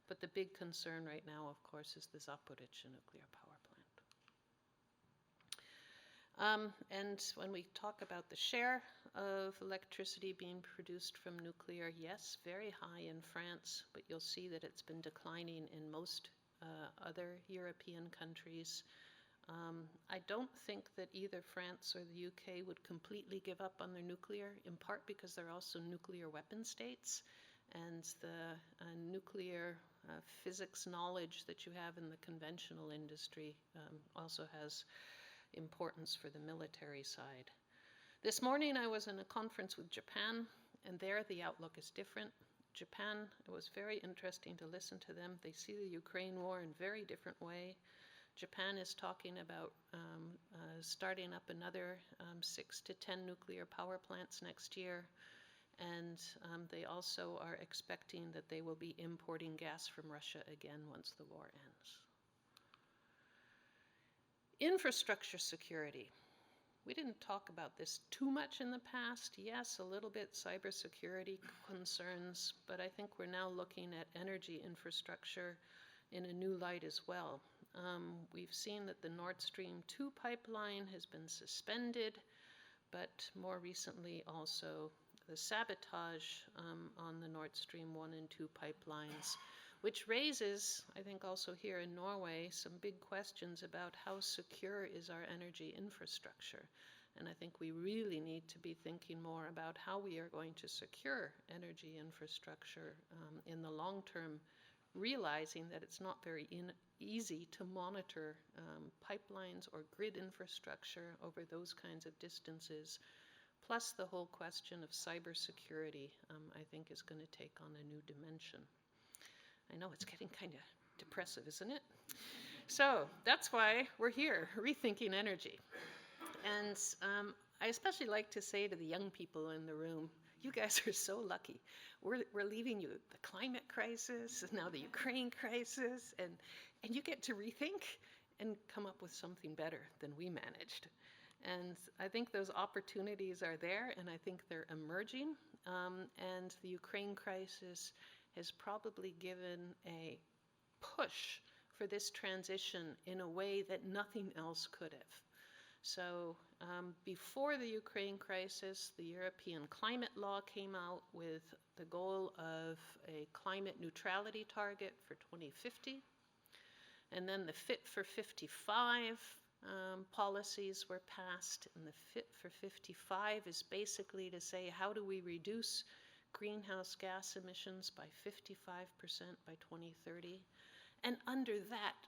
But the big concern right now, of course, is the Zaporizhzhia nuclear power plant. And when we talk about the share of electricity being produced from nuclear, yes, very high in France, but you'll see that it's been declining in most other European countries. I don't think that either France or the UK would completely give up on their nuclear, in part because they're also nuclear weapon states, and the nuclear physics knowledge that you have in the conventional industry also has importance for the military side. This morning I was in a conference with Japan, and there the outlook is different. Japan, it was very interesting to listen to them. They see the Ukraine war in a very different way. Japan is talking about starting up another 6 to 10 nuclear power plants next year. And they also are expecting that they will be importing gas from Russia again once the war ends. Infrastructure security. We didn't talk about this too much in the past. Yes, a little bit cybersecurity concerns, but I think we're now looking at energy infrastructure in a new light as well. We've seen that the Nord Stream 2 pipeline has been suspended, but more recently also the sabotage on the Nord Stream 1 and 2 pipelines, which raises, I think also here in Norway, some big questions about how secure is our energy infrastructure. And I think we really need to be thinking more about how we are going to secure energy infrastructure in the long term, realizing that it's not very easy to monitor pipelines or grid infrastructure over those kinds of distances. Plus the whole question of cybersecurity, I think, is going to take on a new dimension. I know it's getting kind of depressive, isn't it? So that's why we're here, rethinking energy. And I especially like to say to the young people in the room, you guys are so lucky. We're leaving you the climate crisis, now the Ukraine crisis, and you get to rethink and come up with something better than we managed. And I think those opportunities are there, and I think they're emerging. And the Ukraine crisis has probably given a push for this transition in a way that nothing else could have. So before the Ukraine crisis, the European climate law came out with the goal of a climate neutrality target for 2050. And then the Fit for 55 policies were passed. And the Fit for 55 is basically to say, how do we reduce greenhouse gas emissions by 55% by 2030? And under that,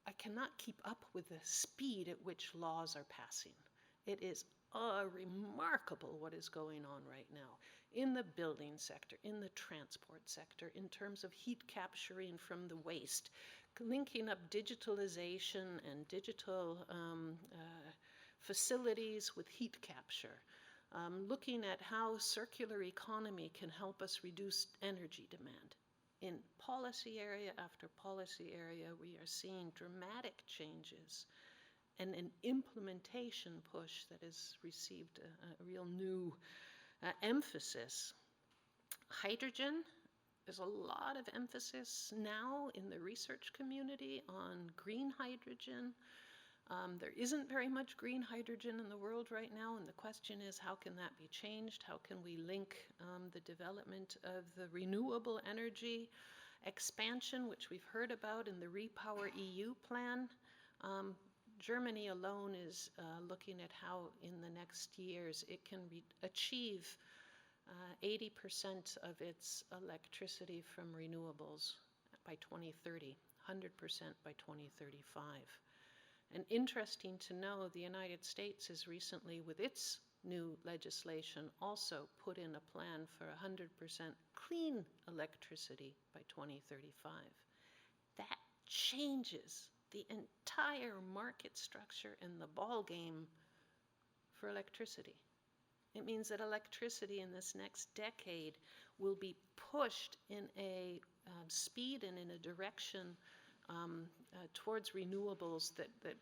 I cannot keep up with the speed at which laws are passing. It is remarkable what is going on right now in the building sector, in the transport sector, in terms of heat capturing from the waste, linking up digitalization and digital facilities with heat capture, looking at how circular economy can help us reduce energy demand. In policy area after policy area, we are seeing dramatic changes and an implementation push that has received a real new emphasis. Hydrogen, there's a lot of emphasis now in the research community on green hydrogen. There isn't very much green hydrogen in the world right now, and the question is, how can that be changed? How can we link the development of the renewable energy expansion, which we've heard about in the Repower EU plan? Germany alone is looking at how in the next years it can achieve 80% of its electricity from renewables by 2030, 100% by 2035. And interesting to know, the United States has recently, with its new legislation, also put in a plan for 100% clean electricity by 2035. That changes the entire market structure and the ball game for electricity. It means that electricity in this next decade will be pushed in a speed and in a direction towards renewables that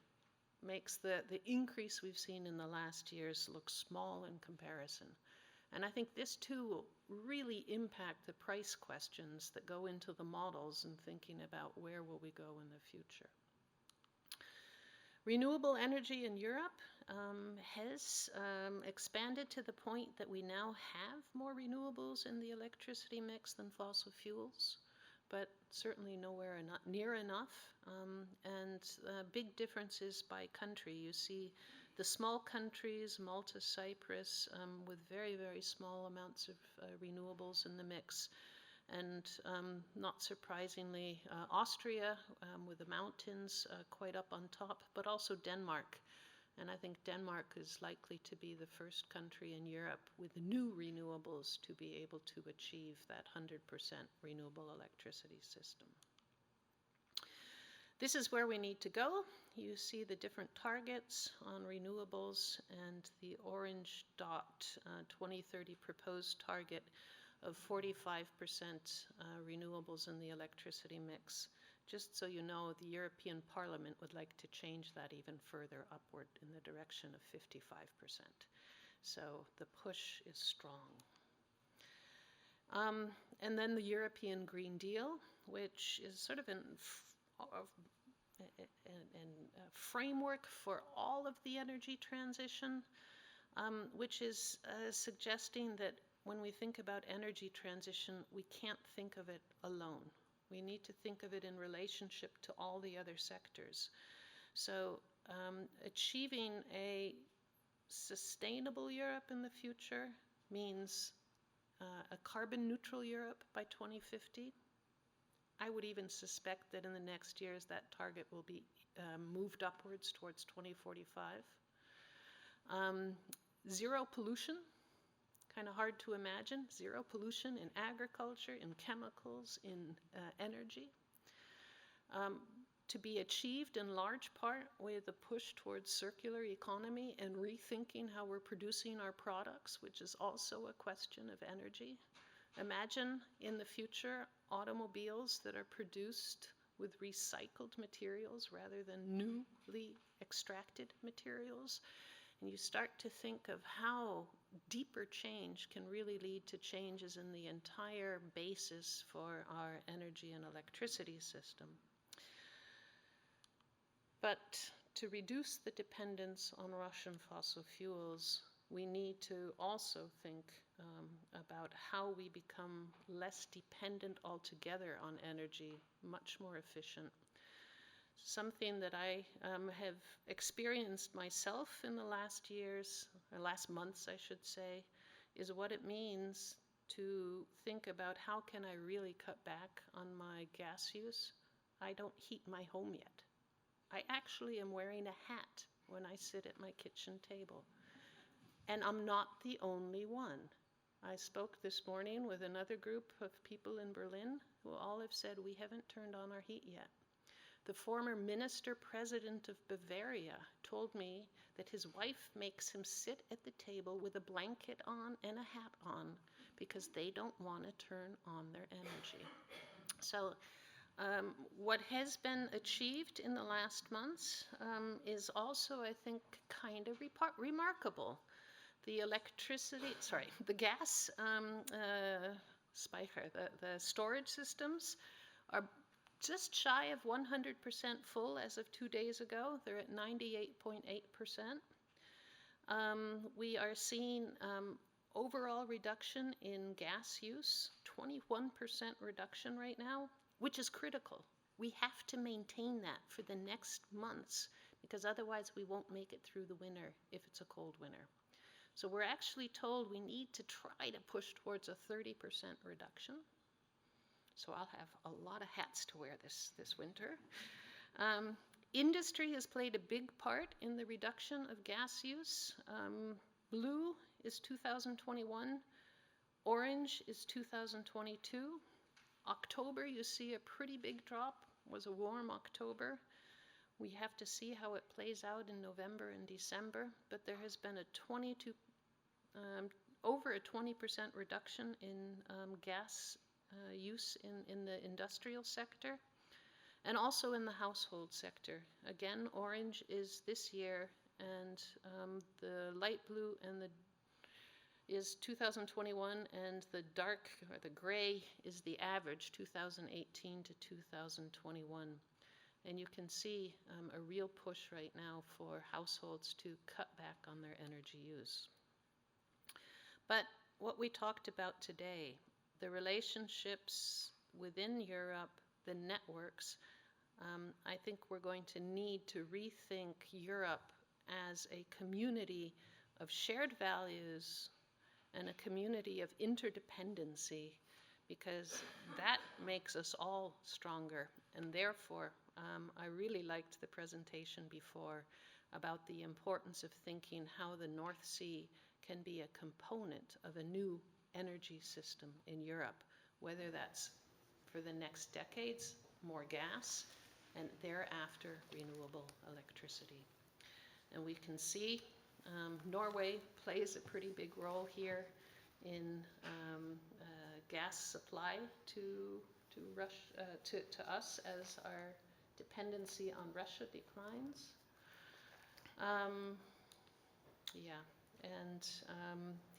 makes the increase we've seen in the last years look small in comparison. And I think this too will really impact the price questions that go into the models and thinking about where will we go in the future. Renewable energy in Europe has expanded to the point that we now have more renewables in the electricity mix than fossil fuels, but certainly nowhere near enough, and big differences by country. You see the small countries, Malta, Cyprus, with very, very small amounts of renewables in the mix. And not surprisingly, Austria with the mountains quite up on top, but also Denmark. And I think Denmark is likely to be the first country in Europe with new renewables to be able to achieve that 100% renewable electricity system. This is where we need to go. You see the different targets on renewables and the orange dot, 2030 proposed target of 45% renewables in the electricity mix. Just so you know, the European Parliament would like to change that even further upward in the direction of 55%. So the push is strong. And then the European Green Deal, which is sort of a framework for all of the energy transition, which is suggesting that when we think about energy transition, we can't think of it alone. We need to think of it in relationship to all the other sectors. So achieving a sustainable Europe in the future means a carbon neutral Europe by 2050. I would even suspect that in the next years that target will be moved upwards towards 2045. Zero pollution. Kind of hard to imagine, zero pollution in agriculture, in chemicals, in energy. to be achieved in large part with a push towards circular economy and rethinking how we're producing our products, which is also a question of energy. Imagine in the future automobiles that are produced with recycled materials rather than newly extracted materials. And you start to think of how deeper change can really lead to changes in the entire basis for our energy and electricity system. But to reduce the dependence on Russian fossil fuels, we need to also think about how we become less dependent altogether on energy, much more efficient. Something that I have experienced myself in the last years, or last months I should say, is what it means to think about how can I really cut back on my gas use. I don't heat my home yet. I actually am wearing a hat when I sit at my kitchen table. And I'm not the only one. I spoke this morning with another group of people in Berlin who all have said we haven't turned on our heat yet. The former minister-president of Bavaria told me that his wife makes him sit at the table with a blanket on and a hat on because they don't want to turn on their energy. So what has been achieved in the last months is also, I think, kind of remarkable. The gas speicher, the storage systems are just shy of 100% full as of 2 days ago. They're at 98.8%. We are seeing overall reduction in gas use, 21% reduction right now, which is critical. We have to maintain that for the next months because otherwise we won't make it through the winter if it's a cold winter. So we're actually told we need to try to push towards a 30% reduction. So I'll have a lot of hats to wear this winter. Industry has played a big part in the reduction of gas use. Blue is 2021, orange is 2022. October, you see a pretty big drop, was a warm October. We have to see how it plays out in November and December, but there has been over a 20% reduction in gas use in the industrial sector and also in the household sector. Again, orange is this year and the light blue and the is 2021 and the dark or the gray is the average 2018 to 2021. And you can see a real push right now for households to cut back on their energy use. But what we talked about today, the relationships within Europe, the networks, I think we're going to need to rethink Europe as a community of shared values and a community of interdependency, because that makes us all stronger. And therefore, I really liked the presentation before about the importance of thinking how the North Sea can be a component of a new energy system in Europe, whether that's for the next decades, more gas, and thereafter renewable electricity. And we can see Norway plays a pretty big role here in gas supply to us as our dependency on Russia declines.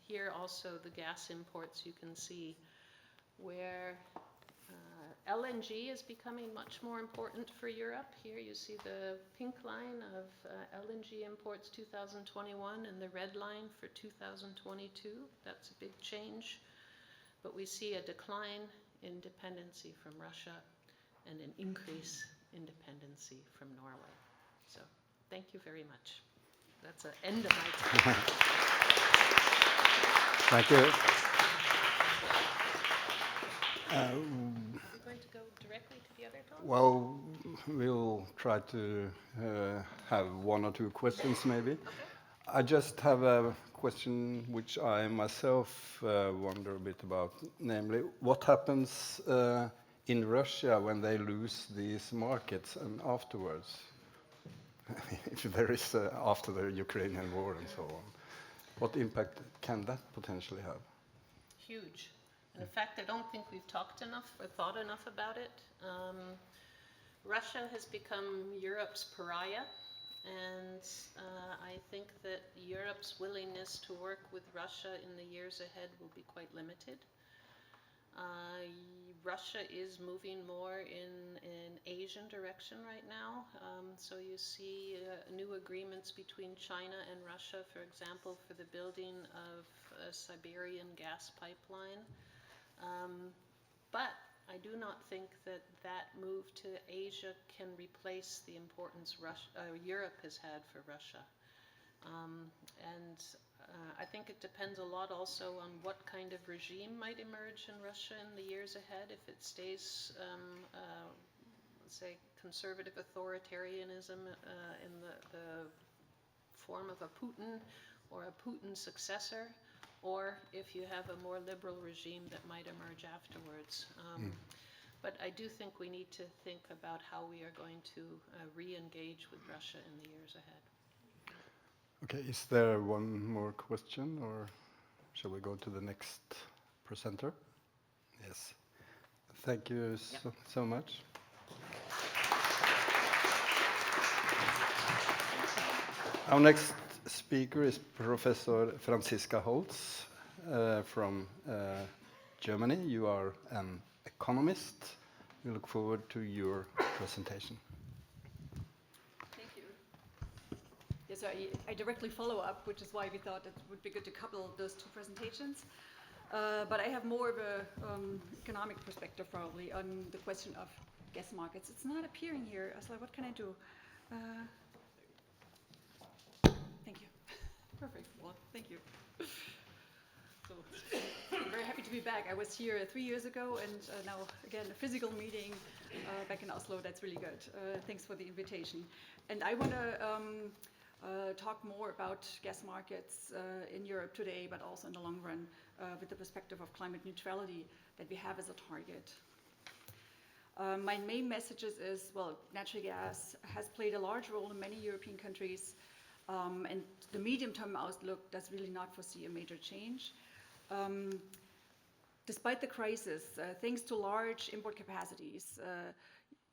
Here also the gas imports, you can see where LNG is becoming much more important for Europe. Here you see the pink line of LNG imports 2021 and the red line for 2022. That's a big change. But we see a decline in dependency from Russia and an increase in dependency from Norway. So thank you very much. That's the end of my talk. Thank you. We're going to go directly to the other talk? Well, we'll try to have one or two questions maybe. Okay. I just have a question which I myself wonder a bit about, namely what happens in Russia when they lose these markets and afterwards, if there is after the Ukrainian war and so on, what impact can that potentially have? Huge. And in fact, I don't think we've talked enough or thought enough about it. Russia has become Europe's pariah, and I think that Europe's willingness to work with Russia in the years ahead will be quite limited. Russia is moving more in an Asian direction right now. So you see new agreements between China and Russia, for example, for the building of a Siberian gas pipeline. But I do not think that that move to Asia can replace the importance Europe has had for Russia. I think it depends a lot also on what kind of regime might emerge in Russia in the years ahead. If it stays, let's say, conservative authoritarianism in the form of a Putin or a Putin successor, or if you have a more liberal regime that might emerge afterwards. But I do think we need to think about how we are going to re-engage with Russia in the years ahead. Okay, is there one more question, or shall we go to the next presenter? Yes. Thank you so much. Our next speaker is Professor Franziska Holz from Germany. You are an economist. We look forward to your presentation. Thank you. Yes, I directly follow up, which is why we thought it would be good to couple those two presentations. But I have more of an economic perspective probably on the question of gas markets. It's not appearing here. I was like, what can I do? Thank you. Perfect. Well, thank you. So, I'm very happy to be back. I was here 3 years ago, and now again a physical meeting back in Oslo. That's really good. Thanks for the invitation. And I want to talk more about gas markets in Europe today, but also in the long run, with the perspective of climate neutrality that we have as a target. My main messages is, well, natural gas has played a large role in many European countries, and the medium-term outlook does really not foresee a major change. Despite the crisis, thanks to large import capacities,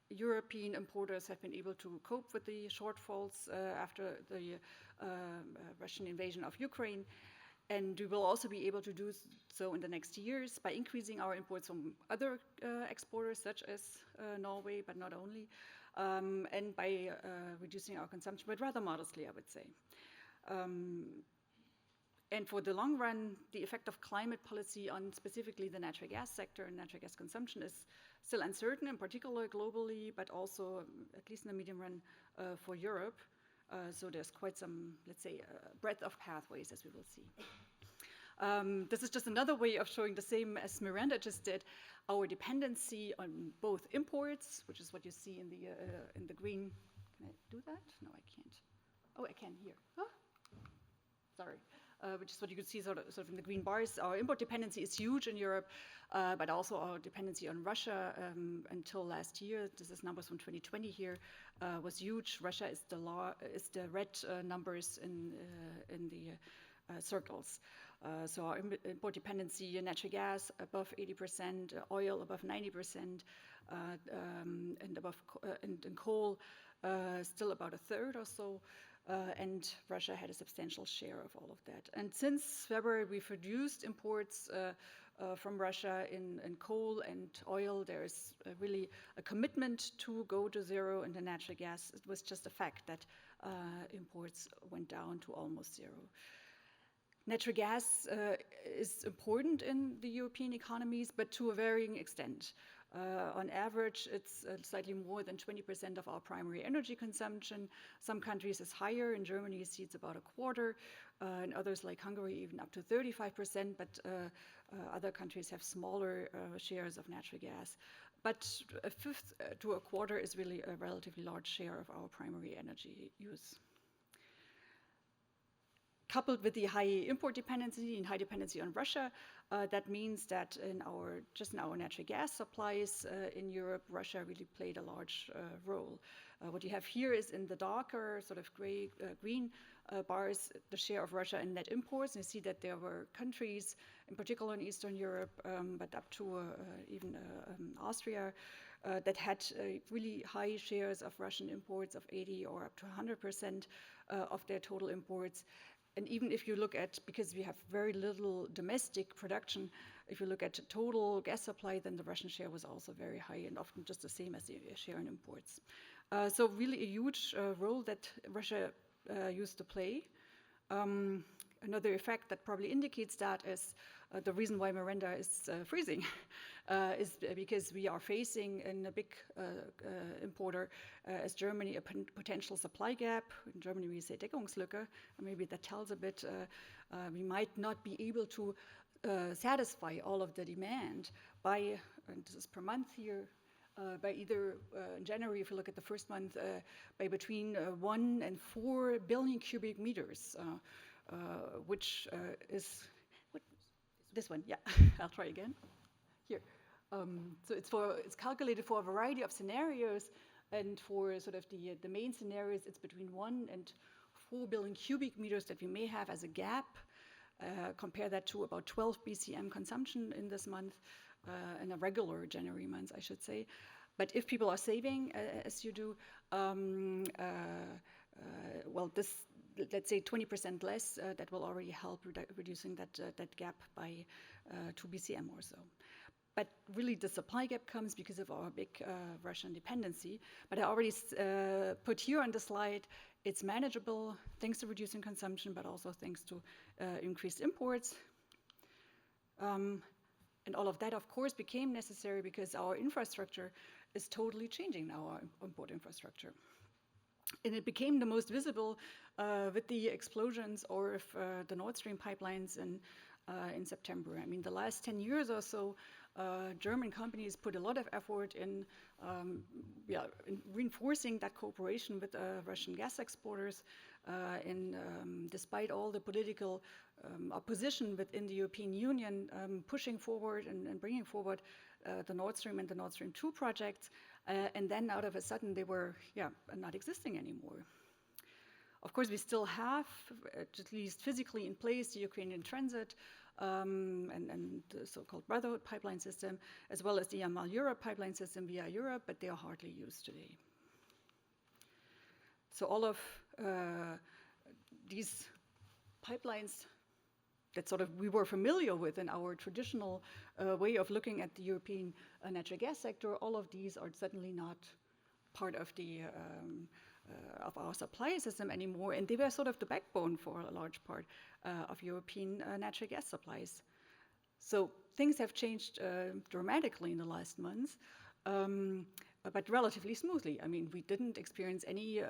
European importers have been able to cope with the shortfalls after the Russian invasion of Ukraine, and we will also be able to do so in the next years by increasing our imports from other exporters such as Norway, but not only, and by reducing our consumption, but rather modestly, I would say. And for the long run, the effect of climate policy on specifically the natural gas sector and natural gas consumption is still uncertain, in particular globally, but also, at least in the medium run, for Europe. So there's quite some, let's say, breadth of pathways, as we will see. This is just another way of showing the same as Miranda just did, our dependency on both imports, which is what you see in the green. Can I do that? No, I can't. Oh, I can here. Oh, sorry. Which is what you can see sort of in the green bars. Our import dependency is huge in Europe, but also our dependency on Russia until last year, this is numbers from 2020 here, was huge. Russia is the red numbers in the circles. So our import dependency in natural gas above 80%, oil above 90%, and in coal still about a third or so. And Russia had a substantial share of all of that. And since February, we've reduced imports from Russia in coal and oil. There is really a commitment to go to zero in the natural gas. It was just a fact that imports went down to almost zero. Natural gas is important in the European economies, but to a varying extent. On average, it's slightly more than 20% of our primary energy consumption. Some countries is higher. In Germany, you see it's about a quarter. In others, like Hungary, even up to 35%, but other countries have smaller shares of natural gas. But a fifth to a quarter is really a relatively large share of our primary energy use. coupled with the high import dependency and high dependency on Russia, that means that in our natural gas supplies in Europe, Russia really played a large role. What you have here is in the darker sort of green bars, the share of Russia in net imports. And you see that there were countries, in particular in Eastern Europe, but up to even Austria, that had really high shares of Russian imports of 80 or up to 100% of their total imports. And even if you look at, because we have very little domestic production, if you look at total gas supply, then the Russian share was also very high and often just the same as the share in imports. So really a huge role that Russia used to play. Another effect that probably indicates that is the reason why Miranda is freezing is because we are facing in a big importer as Germany a potential supply gap. In Germany we say Deckungslücke. Maybe that tells a bit. We might not be able to satisfy all of the demand by, and this is per month here, by either in January, if you look at the first month, by between 1 and 4 billion cubic meters, which is this one. Yeah, I'll try again. Here, so it's calculated for a variety of scenarios, and for sort of the main scenarios, it's between 1 and 4 billion cubic meters that we may have as a gap. Compare that to about 12 BCM consumption in this month. In a regular January month, I should say. But if people are saving, as you do, well, this, let's say 20% less, that will already help reducing that gap by 2 BCM or so. But really the supply gap comes because of our big Russian dependency. But I already put here on the slide, it's manageable thanks to reducing consumption, but also thanks to increased imports. And all of that, of course, became necessary because our infrastructure is totally changing now, our import infrastructure. And it became the most visible with the explosions of the Nord Stream pipelines in September. I mean, the last 10 years or so, German companies put a lot of effort in reinforcing that cooperation with Russian gas exporters. And despite all the political opposition within the European Union, pushing forward and bringing forward the Nord Stream and the Nord Stream 2 projects, and then out of a sudden they were not existing anymore. Of course, we still have, at least physically in place, the Ukrainian transit and the so-called Brotherhood pipeline system, as well as the Yamal Europe pipeline system via Europe, but they are hardly used today. So all of these pipelines that sort of we were familiar with in our traditional way of looking at the European natural gas sector, all of these are suddenly not part of the of our supply system anymore, and they were sort of the backbone for a large part of European natural gas supplies. So things have changed dramatically in the last months, but relatively smoothly. I mean, we didn't experience any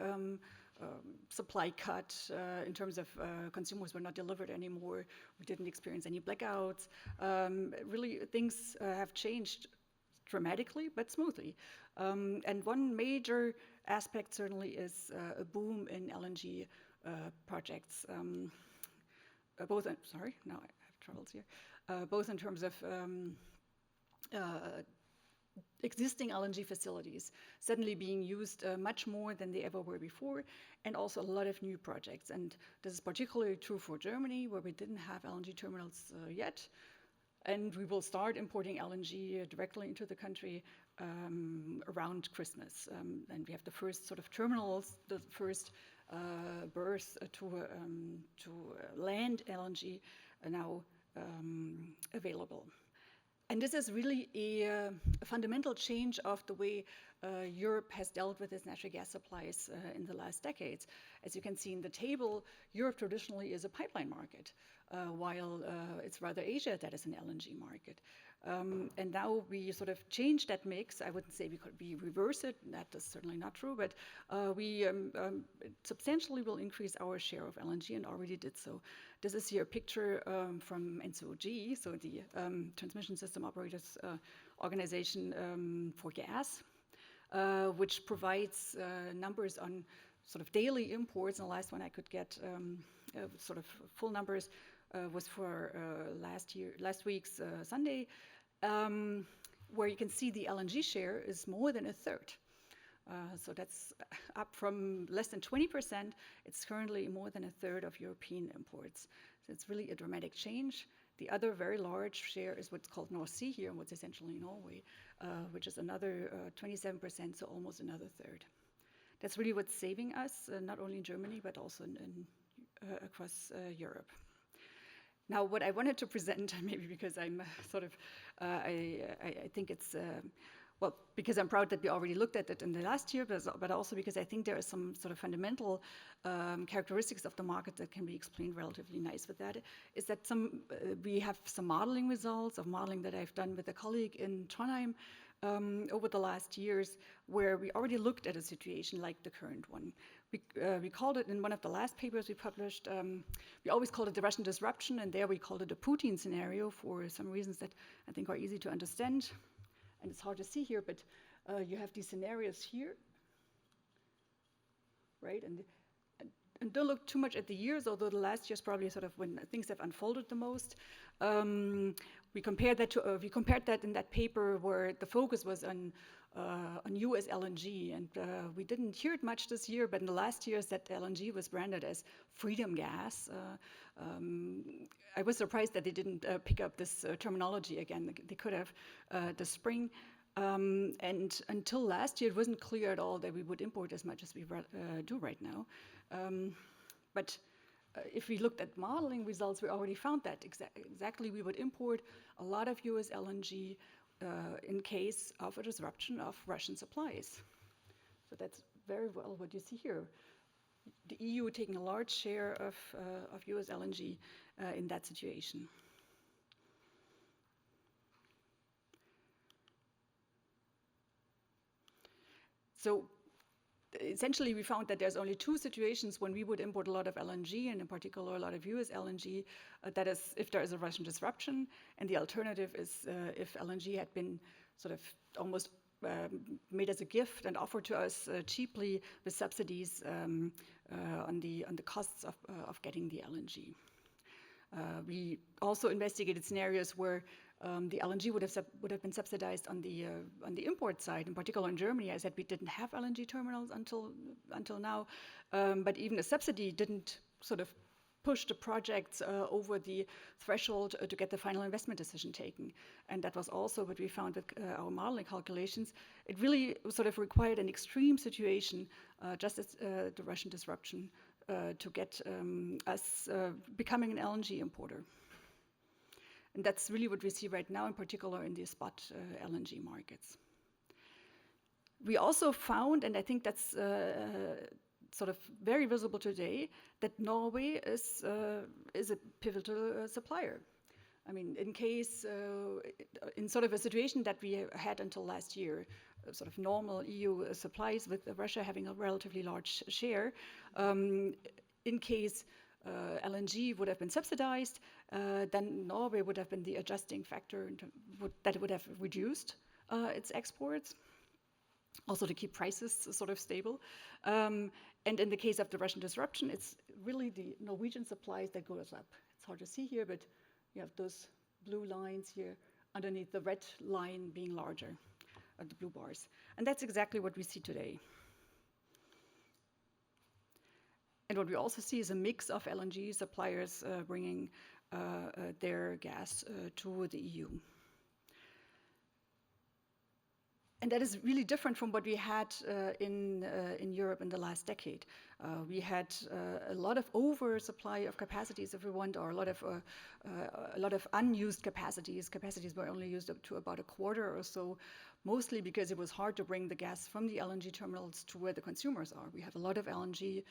supply cut in terms of consumers were not delivered anymore. We didn't experience any blackouts. Really, things have changed dramatically, but smoothly. And one major aspect certainly is a boom in LNG projects. Both in, sorry, now I have troubles here. Both in terms of existing LNG facilities suddenly being used much more than they ever were before, and also a lot of new projects. And this is particularly true for Germany, where we didn't have LNG terminals yet. And we will start importing LNG directly into the country around Christmas. And we have the first sort of terminals, the first berths to land LNG are now available. And this is really a fundamental change of the way Europe has dealt with its natural gas supplies in the last decades. As you can see in the table, Europe traditionally is a pipeline market, while it's rather Asia that is an LNG market. And now we sort of change that mix. I wouldn't say we reverse it, that is certainly not true, but we substantially will increase our share of LNG and already did so. This is here a picture from NCOG, so the Transmission System Operators Organization for gas, which provides numbers on sort of daily imports. And the last one I could get sort of full numbers was for last week's Sunday, where you can see the LNG share is more than a third. So that's up from less than 20%. It's currently more than a third of European imports. So it's really a dramatic change. The other very large share is what's called North Sea here, and what's essentially Norway, which is another 27%, so almost another third. That's really what's saving us, not only in Germany, but also across Europe. Now, what I wanted to present, maybe because I'm sort of, I think it's, well, because I'm proud that we already looked at it in the last year, but also because I think there are some sort of fundamental characteristics of the market that can be explained relatively nice with that, is that we have some modeling results of modeling that I've done with a colleague in Trondheim over the last years, where we already looked at a situation like the current one. We called it, in one of the last papers we published, we always called it the Russian disruption, and there we called it a Putin scenario for some reasons that I think are easy to understand. And it's hard to see here, but you have these scenarios here, right? And don't look too much at the years, although the last year's probably sort of when things have unfolded the most. We compared that in that paper where the focus was on US LNG, and we didn't hear it much this year, but in the last years that LNG was branded as freedom gas. I was surprised that they didn't pick up this terminology again. They could have this spring. And until last year, it wasn't clear at all that we would import as much as we do right now. But if we looked at modeling results, we already found that exactly we would import a lot of US LNG in case of a disruption of Russian supplies. So that's very well what you see here. The EU taking a large share of US LNG in that situation. So essentially, we found that there's only two situations when we would import a lot of LNG, and in particular a lot of US LNG. That is if there is a Russian disruption, and the alternative is if LNG had been sort of almost made as a gift and offered to us cheaply with subsidies on the costs of getting the LNG. We also investigated scenarios where the LNG would have been subsidized on the import side. In particular, in Germany, I said we didn't have LNG terminals until now, but even a subsidy didn't sort of push the projects over the threshold to get the final investment decision taken. And that was also what we found with our modeling calculations. It really sort of required an extreme situation, just as the Russian disruption, to get us becoming an LNG importer. And that's really what we see right now, in particular in the spot LNG markets. We also found, and I think that's sort of very visible today, that Norway is a pivotal supplier. I mean, in case, in sort of a situation that we had until last year, sort of normal EU supplies with Russia having a relatively large share, in case LNG would have been subsidized, then Norway would have been the adjusting factor that would have reduced its exports, also to keep prices sort of stable. And in the case of the Russian disruption, it's really the Norwegian supplies that goes up. It's hard to see here, but you have those blue lines here underneath the red line being larger, the blue bars. And that's exactly what we see today. And what we also see is a mix of LNG suppliers bringing their gas to the EU. And that is really different from what we had in Europe in the last decade. We had a lot of oversupply of capacities, if we want, or a lot of unused capacities. Capacities were only used up to about a quarter or so, mostly because it was hard to bring the gas from the LNG terminals to where the consumers are. We have a lot of LNG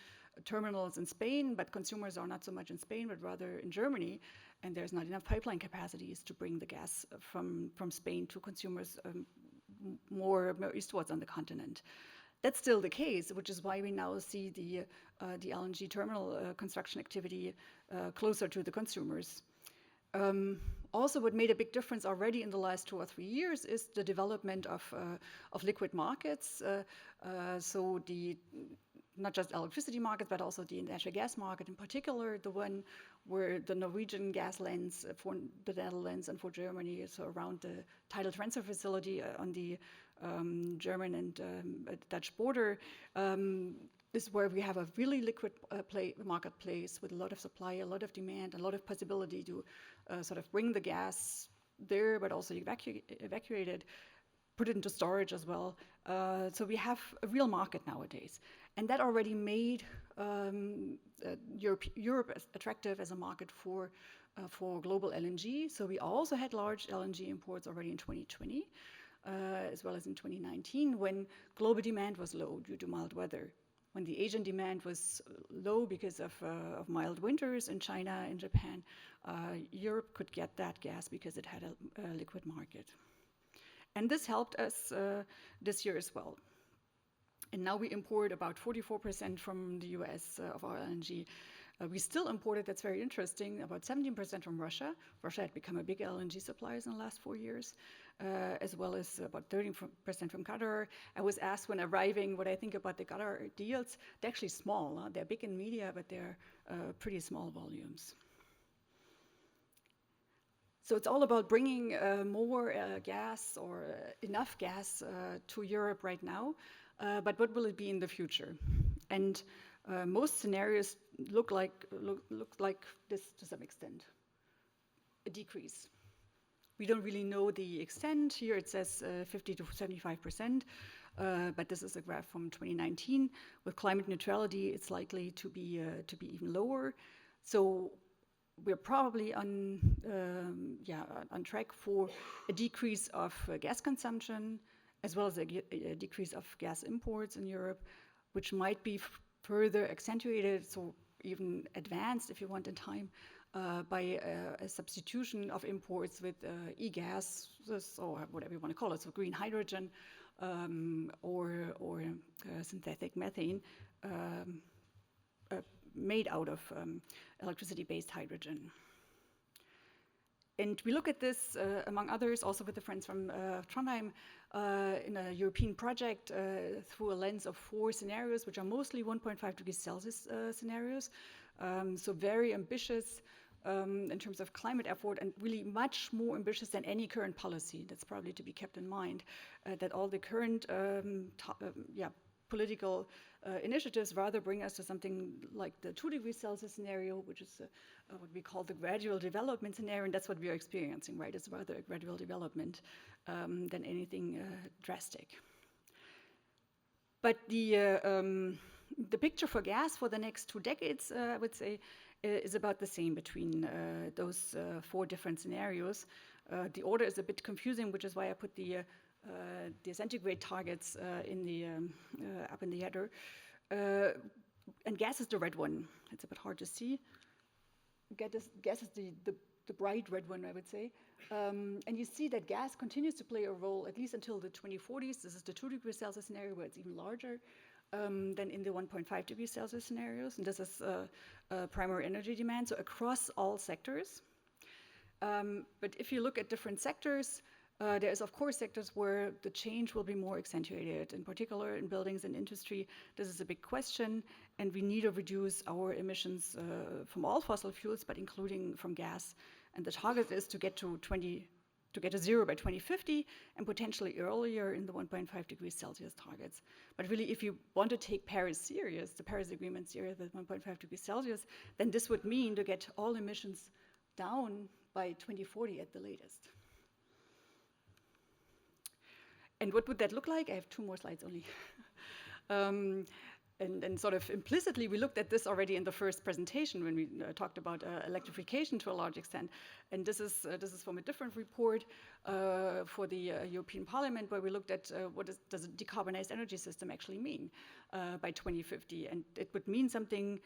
terminals in Spain, but consumers are not so much in Spain, but rather in Germany, and there's not enough pipeline capacities to bring the gas from Spain to consumers more eastwards on the continent. That's still the case, which is why we now see the LNG terminal construction activity closer to the consumers. Also, what made a big difference already in the last 2 or 3 years is the development of liquid markets. So not just electricity markets, but also the natural gas market, in particular, the one where the Norwegian gas lines for the Netherlands and for Germany, so around the tidal transfer facility on the German and Dutch border, is where we have a really liquid marketplace with a lot of supply, a lot of demand, a lot of possibility to sort of bring the gas there, but also evacuate it, put it into storage as well. So we have a real market nowadays. And that already made Europe as attractive as a market for global LNG. So we also had large LNG imports already in 2020, as well as in 2019, when global demand was low due to mild weather. When the Asian demand was low because of mild winters in China and Japan, Europe could get that gas because it had a liquid market. And this helped us this year as well. And now we import about 44% from the US of our LNG. We still imported, that's very interesting, about 17% from Russia. Russia had become a big LNG supplier in the last 4 years, as well as about 30% from Qatar. I was asked when arriving what I think about the Qatar deals. They're actually small. They're big in media, but they're pretty small volumes. So it's all about bringing more gas or enough gas to Europe right now. But what will it be in the future? And most scenarios look like this to some extent, a decrease. We don't really know the extent. Here it says 50 to 75%, but this is a graph from 2019. With climate neutrality, it's likely to be even lower. So we're probably on track for a decrease of gas consumption, as well as a decrease of gas imports in Europe, which might be further accentuated, so even advanced, if you want, in time, by a substitution of imports with e-gas, or whatever you want to call it, so green hydrogen or synthetic methane made out of electricity-based hydrogen. And we look at this, among others, also with the friends from Trondheim, in a European project through a lens of 4 scenarios, which are mostly 1.5 degrees Celsius scenarios. So very ambitious in terms of climate effort, and really much more ambitious than any current policy. That's probably to be kept in mind, that all the current political initiatives rather bring us to something like the 2 degrees Celsius scenario, which is what we call the gradual development scenario, and that's what we are experiencing, right? It's rather a gradual development than anything drastic. But the picture for gas for the next 2 decades, I would say, is about the same between those 4 different scenarios. The order is a bit confusing, which is why I put the centigrade targets in the up in the header. And gas is the red one. It's a bit hard to see. Gas is the bright red one, I would say. And you see that gas continues to play a role, at least until the 2040s. This is the 2 degrees Celsius scenario, where it's even larger than in the 1.5 degrees Celsius scenarios. And this is primary energy demand, so across all sectors. But if you look at different sectors, there is, of course, sectors where the change will be more accentuated. In particular, in buildings and industry, this is a big question, and we need to reduce our emissions from all fossil fuels, but including from gas. And the target is to get to zero by 2050, and potentially earlier in the 1.5 degrees Celsius targets. But really, if you want to take Paris serious, the Paris Agreement serious, the 1.5 degrees Celsius, then this would mean to get all emissions down by 2040 at the latest. And what would that look like? I have 2 more slides only. And sort of implicitly, we looked at this already in the first presentation when we talked about electrification to a large extent. And this is from a different report for the European Parliament, where we looked at does a decarbonized energy system actually mean by 2050? And it would mean something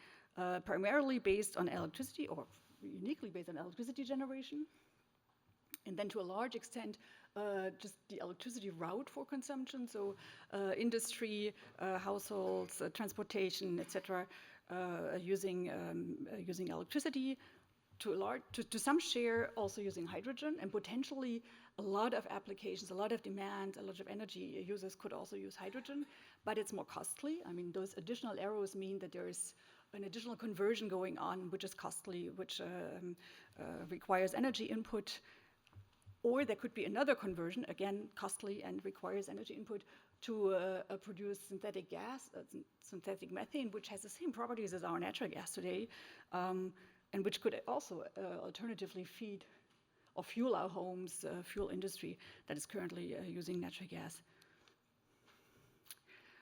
primarily based on electricity, or uniquely based on electricity generation. And then to a large extent, just the electricity route for consumption, so industry, households, transportation, etc., using electricity to some share, also using hydrogen, and potentially a lot of applications, a lot of demand, a lot of energy users could also use hydrogen, but it's more costly. I mean, those additional arrows mean that there is an additional conversion going on, which is costly, which requires energy input. Or there could be another conversion, again, costly and requires energy input, to produce synthetic gas, synthetic methane, which has the same properties as our natural gas today, and which could also alternatively feed or fuel our homes, fuel industry that is currently using natural gas.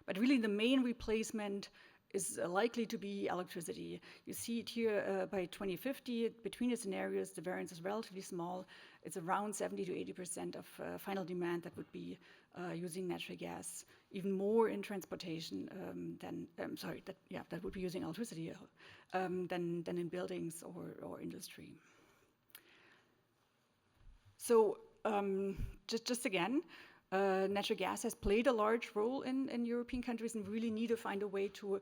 But really the main replacement is likely to be electricity. You see it here by 2050, between the scenarios, the variance is relatively small. It's around 70 to 80% of final demand that would be using natural gas, even more in transportation that would be using electricity than in buildings or industry. So just again, natural gas has played a large role in European countries, and we really need to find a way to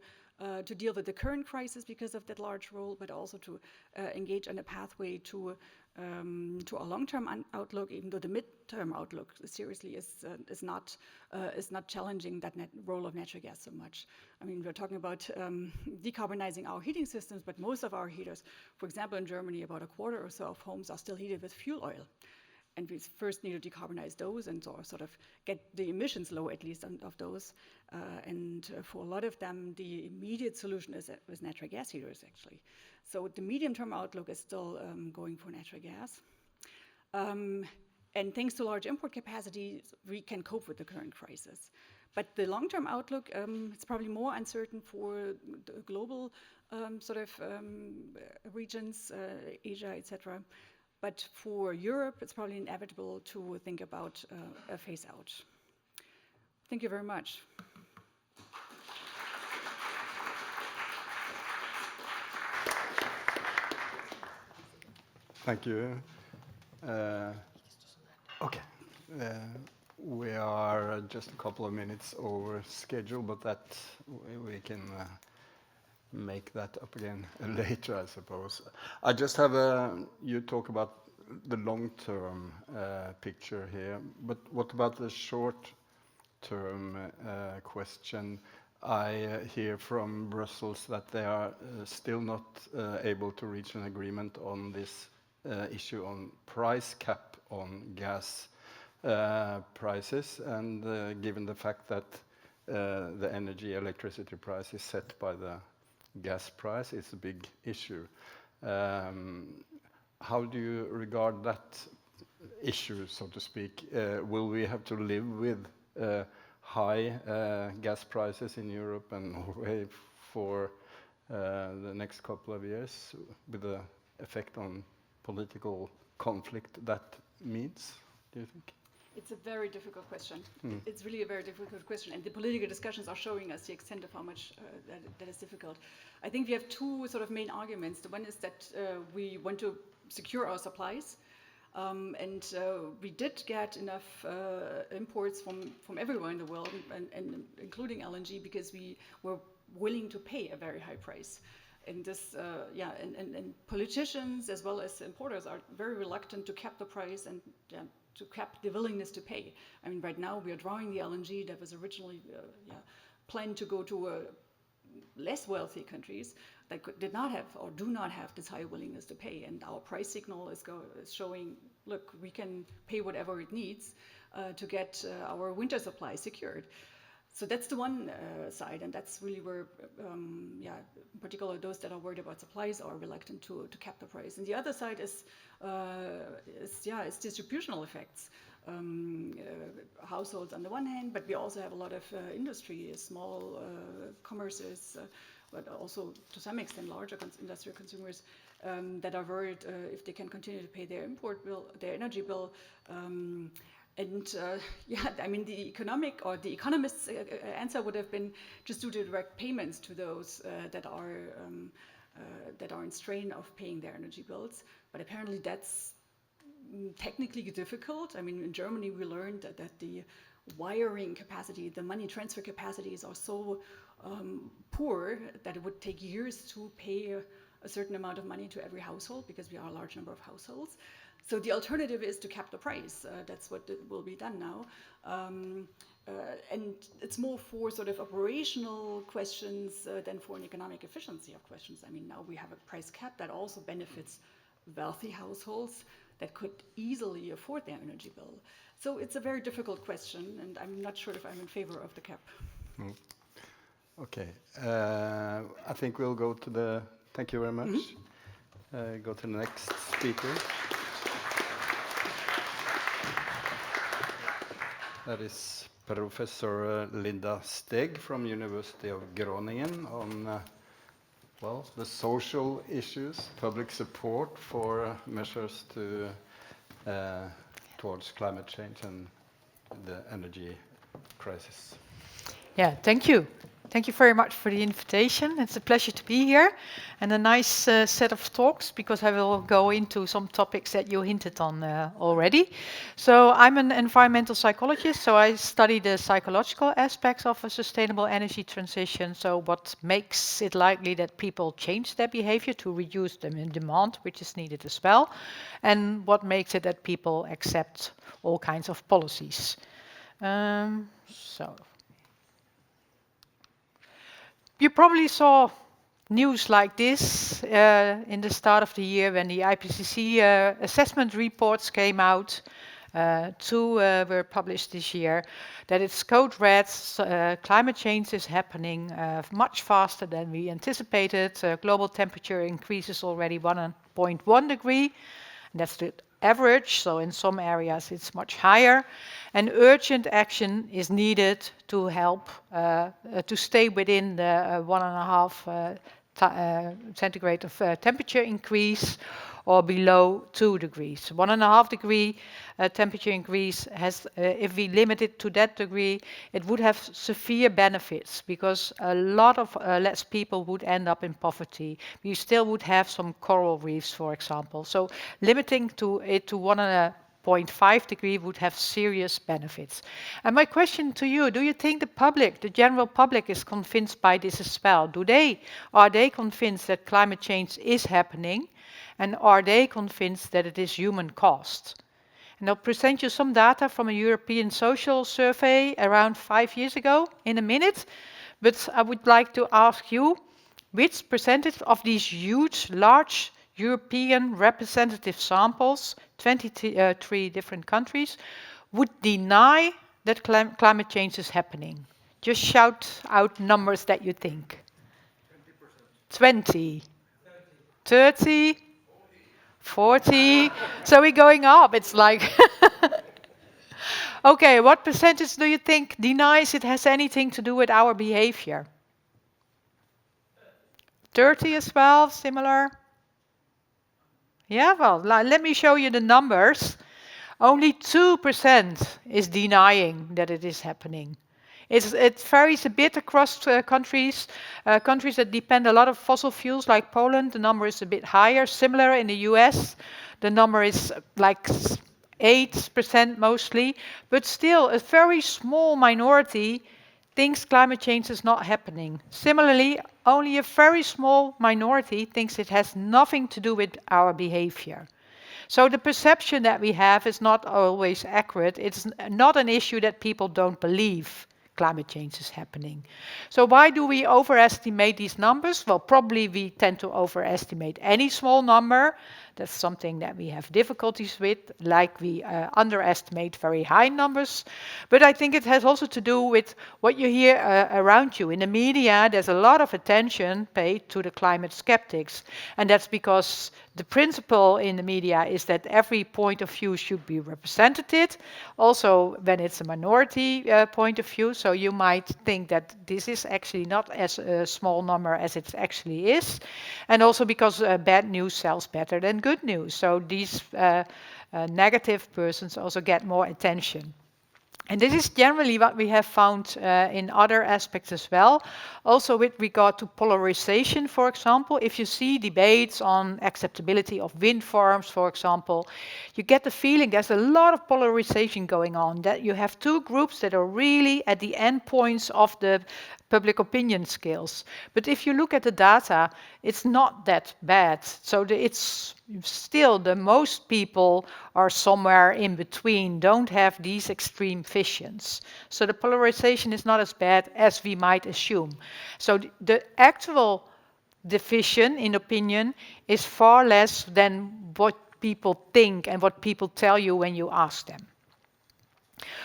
deal with the current crisis because of that large role, but also to engage on a pathway to a long-term outlook, even though the mid-term outlook seriously is not challenging that role of natural gas so much. I mean, we're talking about decarbonizing our heating systems, but most of our heaters, for example, in Germany, about a quarter or so of homes are still heated with fuel oil. And we first need to decarbonize those and sort of get the emissions low, at least, of those. And for a lot of them, the immediate solution is natural gas heaters, actually. So the medium-term outlook is still going for natural gas. And thanks to large import capacity, we can cope with the current crisis. But the long-term outlook, it's probably more uncertain for the global regions, Asia, etc. But for Europe, it's probably inevitable to think about a phase out. Thank you very much. Thank you. Okay. We are just a couple of minutes over schedule, but that we can make that up again later, I suppose. I just have you talk about the long-term picture here, but what about the short-term question? I hear from Brussels that they are still not able to reach an agreement on this issue on price cap on gas prices, and given the fact that the electricity price is set by the gas price, it's a big issue. How do you regard that issue, so to speak? Will we have to live with high gas prices in Europe and Norway for the next couple of years, with the effect on political conflict that means, do you think? It's a very difficult question. It's really a very difficult question, and the political discussions are showing us the extent of how much that is difficult. I think we have two sort of main arguments. The one is that we want to secure our supplies, and we did get enough imports from everywhere in the world, and including LNG, because we were willing to pay a very high price. And this, and politicians as well as importers are very reluctant to cap the price and to cap the willingness to pay. I mean, right now we are drawing the LNG that was originally planned to go to less wealthy countries that did not have or do not have this high willingness to pay. And our price signal is showing, look, we can pay whatever it needs to get our winter supply secured. So that's the one side, and that's really where, in particular, those that are worried about supplies are reluctant to cap the price. And the other side is distributional effects. Households on the one hand, but we also have a lot of industry, small commerces, but also to some extent larger industrial consumers that are worried if they can continue to pay their energy bill. I mean, the economist's answer would have been just do direct payments to those that are in strain of paying their energy bills. But apparently that's technically difficult. I mean, in Germany we learned that the wiring capacity, the money transfer capacities are so poor that it would take years to pay a certain amount of money to every household, because we are a large number of households. So the alternative is to cap the price. That's what will be done now. And it's more for sort of operational questions than for an economic efficiency of questions. I mean, now we have a price cap that also benefits wealthy households that could easily afford their energy bill. So it's a very difficult question, and I'm not sure if I'm in favor of the cap. Okay, I think we'll go to the, thank you very much. Go to the next speaker. That is Professor Linda Steg from University of Groningen on well, the social issues, public support for measures to towards climate change and the energy crisis. Yeah, thank you. Thank you very much for the invitation. It's a pleasure to be here and a nice set of talks, because I will go into some topics that you hinted on already. So I'm an environmental psychologist, so I study the psychological aspects of a sustainable energy transition. So what makes it likely that people change their behavior to reduce the demand, which is needed as well, and what makes it that people accept all kinds of policies. You probably saw news like this in the start of the year when the IPCC assessment reports came out. Two were published this year, that it's code red, climate change is happening much faster than we anticipated. Global temperature increases already 1.1 degree, and that's the average, so in some areas it's much higher, and urgent action is needed to help to stay within the 1.5 centigrade of temperature increase or below 2 degrees. 1.5 degree temperature increase has, if we limit it to that degree, it would have severe benefits, because a lot of less people would end up in poverty. We still would have some coral reefs, for example. So limiting it to 1.5 degree would have serious benefits. And my question to you, do you think the public, the general public, is convinced by this as well? Are they convinced that climate change is happening? And are they convinced that it is human caused? And I'll present you some data from a European social survey around 5 years ago in a minute. But I would like to ask you, which percentage of these huge, large European representative samples, 23 different countries, would deny that climate change is happening? Just shout out numbers that you think. 20%. 20. 30. 40. So we're going up. It's like okay, what percentage do you think denies it has anything to do with our behavior? 30 as well, similar? Yeah, well, let me show you the numbers. Only 2% is denying that it is happening. It varies a bit across countries. Countries that depend a lot on fossil fuels, like Poland, the number is a bit higher. Similar in the US, the number is like 8% mostly. But still, a very small minority thinks climate change is not happening. Similarly, only a very small minority thinks it has nothing to do with our behavior. So the perception that we have is not always accurate. It's not an issue that people don't believe climate change is happening. So why do we overestimate these numbers? Well, probably we tend to overestimate any small number. That's something that we have difficulties with, like we underestimate very high numbers. But I think it has also to do with what you hear around you. In the media, there's a lot of attention paid to the climate skeptics. And that's because the principle in the media is that every point of view should be represented, also when it's a minority point of view. So you might think that this is actually not as a small number as it actually is. And also because bad news sells better than good news. So these negative persons also get more attention. And this is generally what we have found in other aspects as well. Also with regard to polarization, for example, if you see debates on acceptability of wind farms, for example, you get the feeling there's a lot of polarization going on, that you have two groups that are really at the endpoints of the public opinion scales. But if you look at the data, it's not that bad. So it's still the most people are somewhere in between, don't have these extreme visions. So the polarization is not as bad as we might assume. So the actual division in opinion is far less than what people think and what people tell you when you ask them.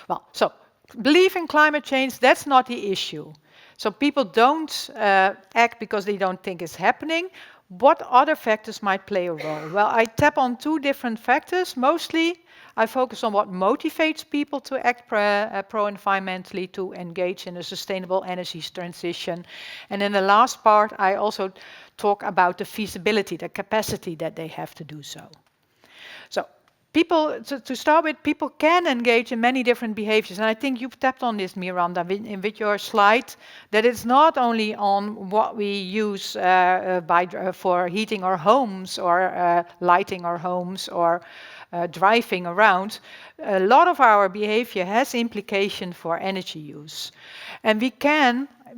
Well, so belief in climate change, that's not the issue. So people don't act because they don't think it's happening. What other factors might play a role? Well, I tap on two different factors. Mostly, I focus on what motivates people to act pro-environmentally, to engage in a sustainable energy transition. And in the last part, I also talk about the feasibility, the capacity that they have to do so. So people, to start with, people can engage in many different behaviors. And I think you've tapped on this, Miranda, with your slide, that it's not only on what we use for heating our homes or lighting our homes or driving around. A lot of our behavior has implication for energy use. And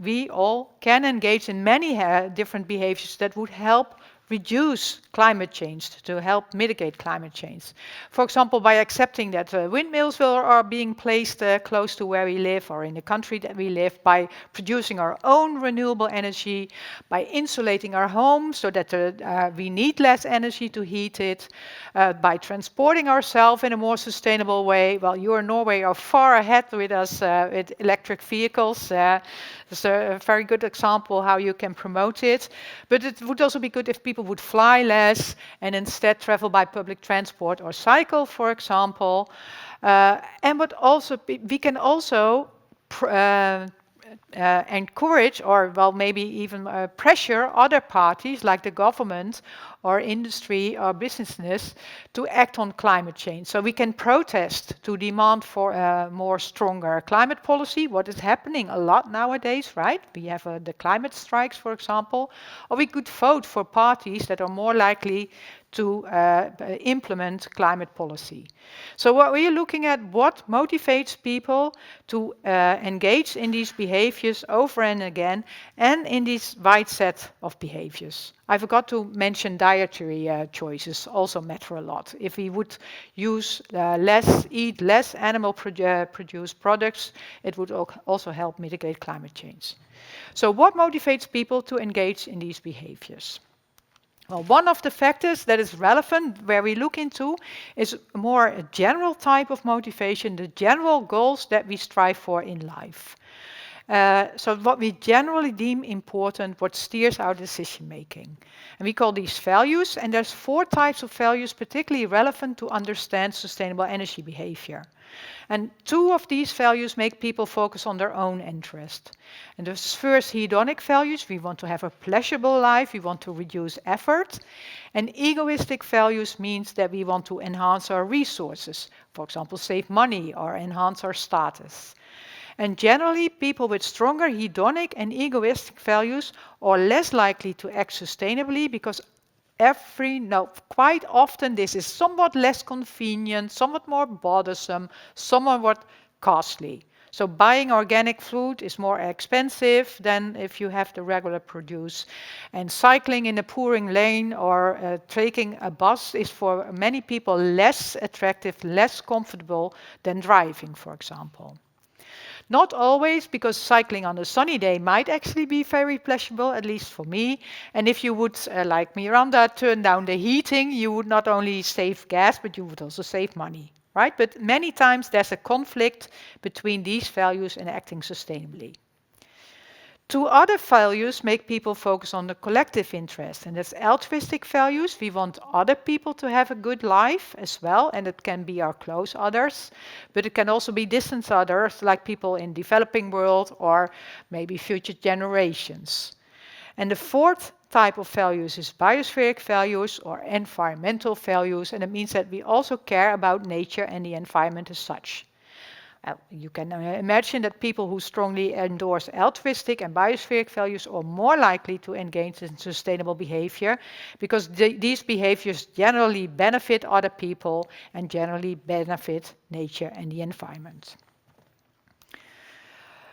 we all can engage in many different behaviors that would help reduce climate change, to help mitigate climate change. For example, by accepting that windmills are being placed close to where we live or in the country that we live, by producing our own renewable energy, by insulating our homes so that we need less energy to heat it, by transporting ourselves in a more sustainable way. Well, you in Norway are far ahead with us with electric vehicles. It's a very good example how you can promote it. But it would also be good if people would fly less and instead travel by public transport or cycle, for example. And what also we can also encourage, or well, maybe even pressure other parties like the government or industry or businesses to act on climate change. So we can protest to demand for a more stronger climate policy, what is happening a lot nowadays, right? We have the climate strikes, for example, or we could vote for parties that are more likely to implement climate policy. So what we are looking at, what motivates people to engage in these behaviors over and again, and in this wide set of behaviors. I forgot to mention dietary choices also matter a lot. If we would eat less animal produced products, it would also help mitigate climate change. So what motivates people to engage in these behaviors? Well, one of the factors that is relevant where we look into is more a general type of motivation, the general goals that we strive for in life. So what we generally deem important, what steers our decision making. And we call these values, and there's 4 types of values particularly relevant to understand sustainable energy behavior. And 2 of these values make people focus on their own interest. And the first, hedonic values, we want to have a pleasurable life, we want to reduce effort. And egoistic values means that we want to enhance our resources, for example, save money or enhance our status. And generally, people with stronger hedonic and egoistic values are less likely to act sustainably because quite often this is somewhat less convenient, somewhat more bothersome, somewhat costly. So buying organic food is more expensive than if you have the regular produce. And cycling in a pouring lane or taking a bus is for many people less attractive, less comfortable than driving, for example. Not always, because cycling on a sunny day might actually be very pleasurable, at least for me. And if you would, like Miranda, turn down the heating, you would not only save gas, but you would also save money, right? But many times there's a conflict between these values and acting sustainably. 2 other values make people focus on the collective interest, and that's altruistic values. We want other people to have a good life as well, and it can be our close others, but it can also be distant others, like people in developing world or maybe future generations. And the 4th type of values is biospheric values or environmental values, and it means that we also care about nature and the environment as such. You can imagine that people who strongly endorse altruistic and biospheric values are more likely to engage in sustainable behavior because these behaviors generally benefit other people and generally benefit nature and the environment.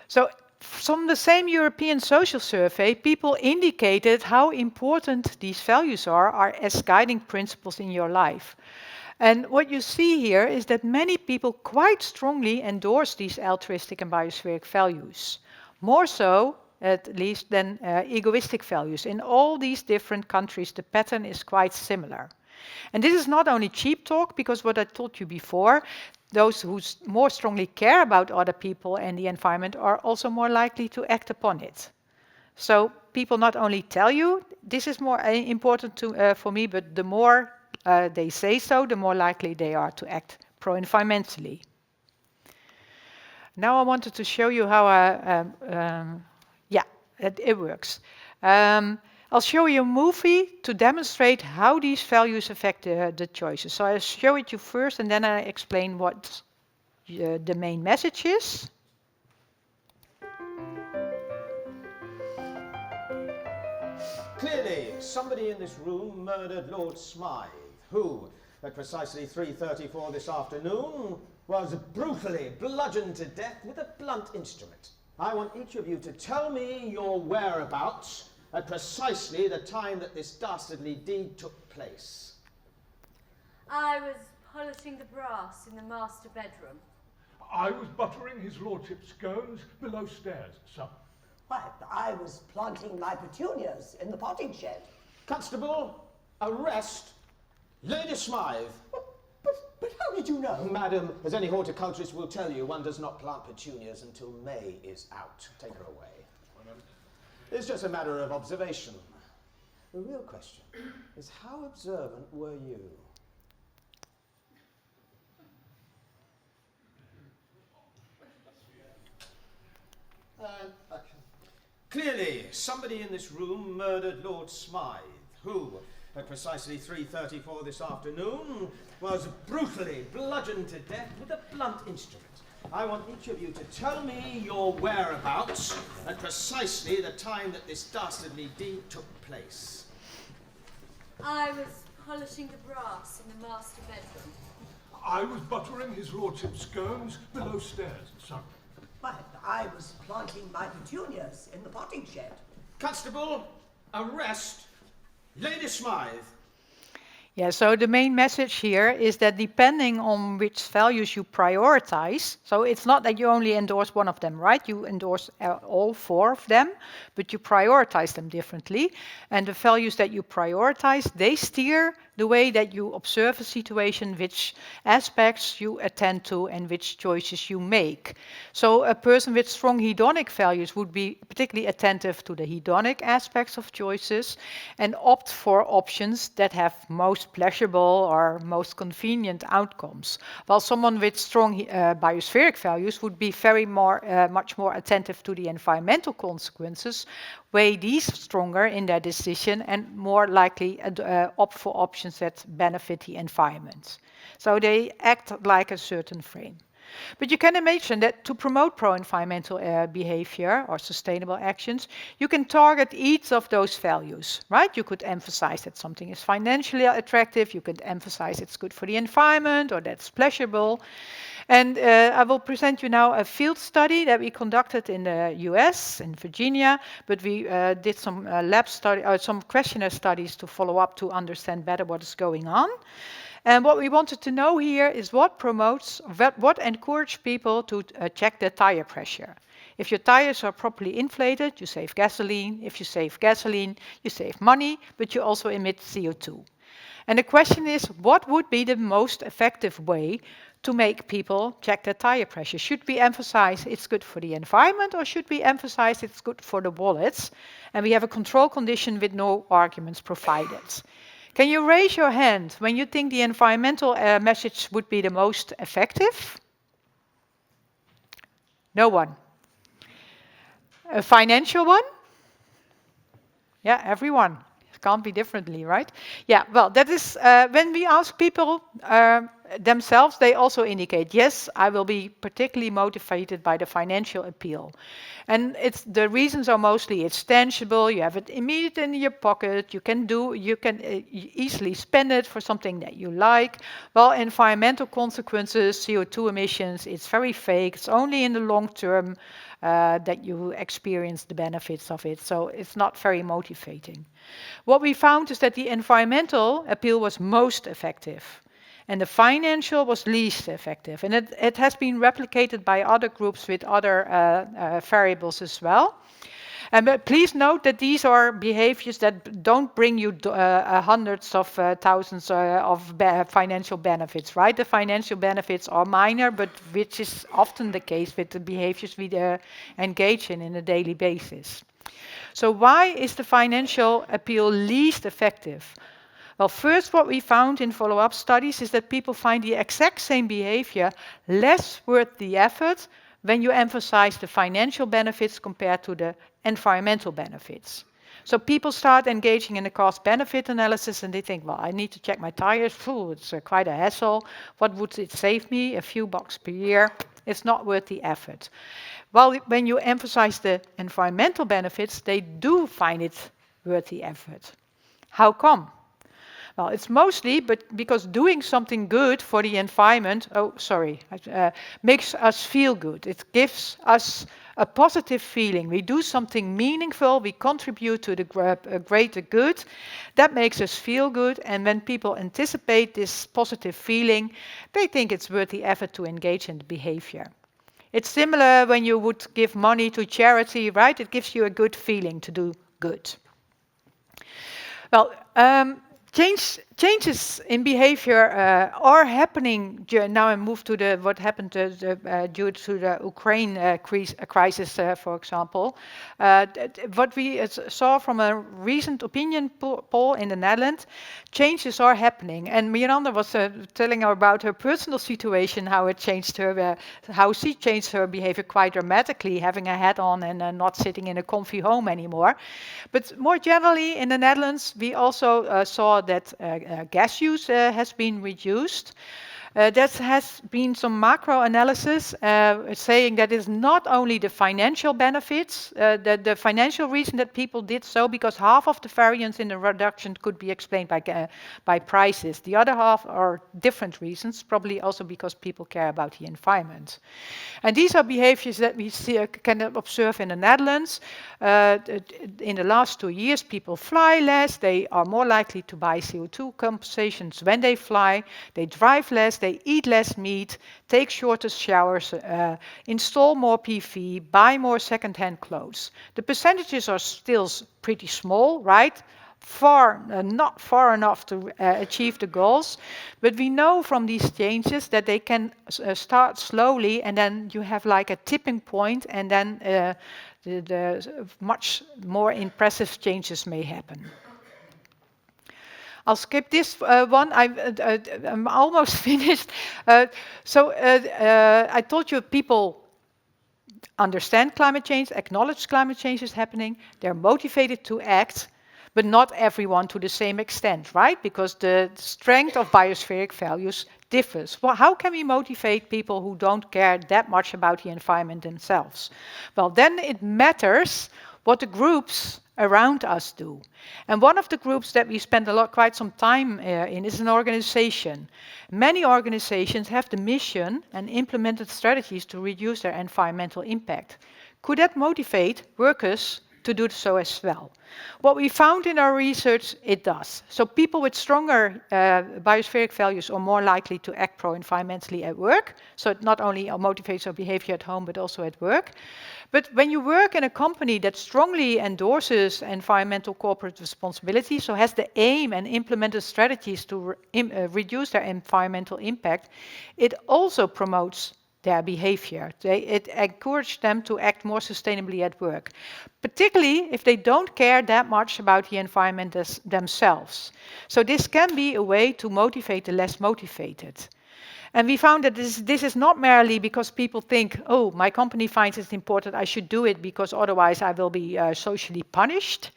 So from the same European Social Survey, people indicated how important these values are as guiding principles in your life. And what you see here is that many people quite strongly endorse these altruistic and biospheric values, more so at least than egoistic values. In all these different countries, the pattern is quite similar. And this is not only cheap talk, because what I told you before, those who more strongly care about other people and the environment are also more likely to act upon it. So people not only tell you this is more important for me, but the more they say so, the more likely they are to act pro-environmentally. Now I wanted to show you how it works. I'll show you a movie to demonstrate how these values affect the choices. So I'll show it to you first, and then I explain what the main message is. Clearly, somebody in this room murdered Lord Smythe, who, at precisely 3:34 this afternoon, was brutally bludgeoned to death with a blunt instrument. I want each of you to tell me your whereabouts at precisely the time that this dastardly deed took place. I was polishing the brass in the master bedroom. I was buttering his lordship's scones below stairs, sir. Well, I was planting my petunias in the potting shed. Constable, arrest Lady Smythe. But how did you know? Madam, as any horticulturist will tell you, one does not plant petunias until May is out. Take her away. It's just a matter of observation. The real question is, how observant were you? Clearly, somebody in this room murdered Lord Smythe, who, at precisely 3:34 this afternoon, was brutally bludgeoned to death with a blunt instrument. I want each of you to tell me your whereabouts at precisely the time that this dastardly deed took place. I was polishing the brass in the master bedroom. I was buttering his lordship's scones below stairs, sir. Well, I was planting my petunias in the potting shed. Constable, arrest Lady Smythe. Yeah, so the main message here is that depending on which values you prioritize, so it's not that you only endorse one of them, right? You endorse all four of them, but you prioritize them differently. And the values that you prioritize, they steer the way that you observe a situation, which aspects you attend to, and which choices you make. So a person with strong hedonic values would be particularly attentive to the hedonic aspects of choices and opt for options that have most pleasurable or most convenient outcomes. While someone with strong biospheric values would be much more attentive to the environmental consequences, weigh these stronger in their decision, and more likely opt for options that benefit the environment. So they act like a certain frame. But you can imagine that to promote pro-environmental behavior or sustainable actions, you can target each of those values, right? You could emphasize that something is financially attractive, you could emphasize it's good for the environment or that's pleasurable. And I will present you now a field study that we conducted in the US, in Virginia, but we did some some questionnaire studies to follow up to understand better what is going on. And what we wanted to know here is what encourages people to check their tire pressure. If your tires are properly inflated, you save gasoline. If you save gasoline, you save money, but you also emit CO2. And the question is, what would be the most effective way to make people check their tire pressure? Should we emphasize it's good for the environment, or should we emphasize it's good for the wallets? And we have a control condition with no arguments provided. Can you raise your hand when you think the environmental message would be the most effective? No one. A financial one? Yeah, everyone. Can't be differently, right? Yeah, well, that is, when we ask people themselves, they also indicate, yes, I will be particularly motivated by the financial appeal. And the reasons are mostly it's tangible, you have it immediately in your pocket, you can easily spend it for something that you like. Well, environmental consequences, CO2 emissions, it's very fake. It's only in the long term that you experience the benefits of it. So it's not very motivating. What we found is that the environmental appeal was most effective, and the financial was least effective. And it has been replicated by other groups with other variables as well. But please note that these are behaviors that don't bring you hundreds of thousands of financial benefits, right? The financial benefits are minor, but which is often the case with the behaviors we engage in a daily basis. So why is the financial appeal least effective? Well, first, what we found in follow-up studies is that people find the exact same behavior less worth the effort when you emphasize the financial benefits compared to the environmental benefits. So people start engaging in a cost-benefit analysis and they think, well, I need to check my tires. Phew, it's quite a hassle. What would it save me? A few bucks per year. It's not worth the effort. Well, when you emphasize the environmental benefits, they do find it worth the effort. How come? Well, it's mostly because doing something good for the environment, makes us feel good. It gives us a positive feeling. We do something meaningful, we contribute to the greater good. That makes us feel good, and when people anticipate this positive feeling, they think it's worth the effort to engage in the behavior. It's similar when you would give money to charity, right? It gives you a good feeling to do good. Well, changes in behavior are happening. Now I move to what happened due to the Ukraine crisis, for example. What we saw from a recent opinion poll in the Netherlands, changes are happening. And Miranda was telling her about her personal situation, how she changed her behavior quite dramatically, having a hat on and not sitting in a comfy home anymore. But more generally, in the Netherlands, we also saw that gas use has been reduced. There has been some macro analysis saying that it's not only the financial benefits, the financial reason that people did so, because half of the variance in the reduction could be explained by prices. The other half are different reasons, probably also because people care about the environment. And these are behaviors that we can observe in the Netherlands. In the last 2 years, people fly less, they are more likely to buy CO2 compensations when they fly, they drive less, they eat less meat, take shorter showers, install more PV, buy more second-hand clothes. The percentages are still pretty small, right? Not far enough to achieve the goals, but we know from these changes that they can start slowly, and then you have like a tipping point, and then the much more impressive changes may happen. I'll skip this one. I'm almost finished. I told you people understand climate change, acknowledge climate change is happening. They're motivated to act, but not everyone to the same extent, right? Because the strength of biospheric values differs. Well, how can we motivate people who don't care that much about the environment themselves? Well, then it matters what the groups around us do. And one of the groups that we spend quite some time in is an organization. Many organizations have the mission and implemented strategies to reduce their environmental impact. Could that motivate workers to do so as well? What we found in our research, it does. So people with stronger biospheric values are more likely to act pro-environmentally at work. So it not only motivates our behavior at home, but also at work. But when you work in a company that strongly endorses environmental corporate responsibility, so has the aim and implemented strategies to reduce their environmental impact, it also promotes their behavior. It encourages them to act more sustainably at work, particularly if they don't care that much about the environment themselves. So this can be a way to motivate the less motivated. And we found that this is not merely because people think, oh, my company finds it important, I should do it because otherwise I will be socially punished.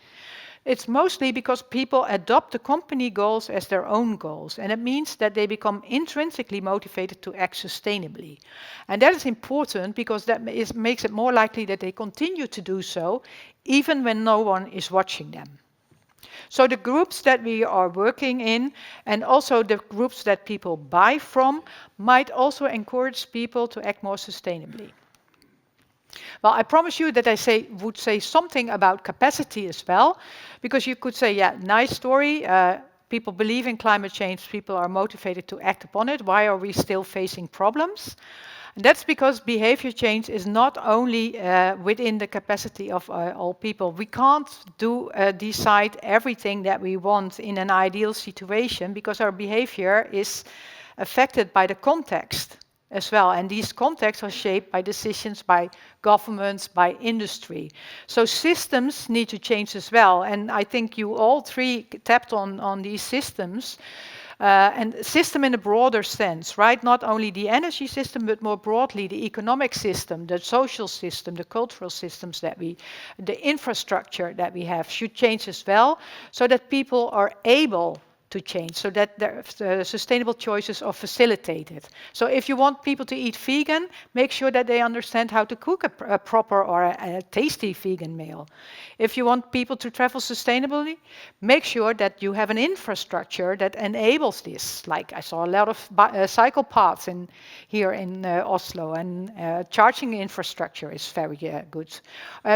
It's mostly because people adopt the company goals as their own goals, and it means that they become intrinsically motivated to act sustainably. And that is important because that makes it more likely that they continue to do so, even when no one is watching them. So the groups that we are working in, and also the groups that people buy from, might also encourage people to act more sustainably. Well, I promise you that I would say something about capacity as well, because you could say, yeah, nice story. People believe in climate change. People are motivated to act upon it. Why are we still facing problems? And that's because behavior change is not only within the capacity of all people. We can't decide everything that we want in an ideal situation because our behavior is affected by the context as well. And these contexts are shaped by decisions by governments, by industry. So systems need to change as well. And I think you all three tapped on these systems. And system in a broader sense, right? Not only the energy system, but more broadly the economic system, the social system, the cultural systems the infrastructure that we have should change as well, so that people are able to change, so that the sustainable choices are facilitated. So if you want people to eat vegan, make sure that they understand how to cook a proper or a tasty vegan meal. If you want people to travel sustainably, make sure that you have an infrastructure that enables this. Like I saw a lot of cycle paths here in Oslo, and charging infrastructure is very good.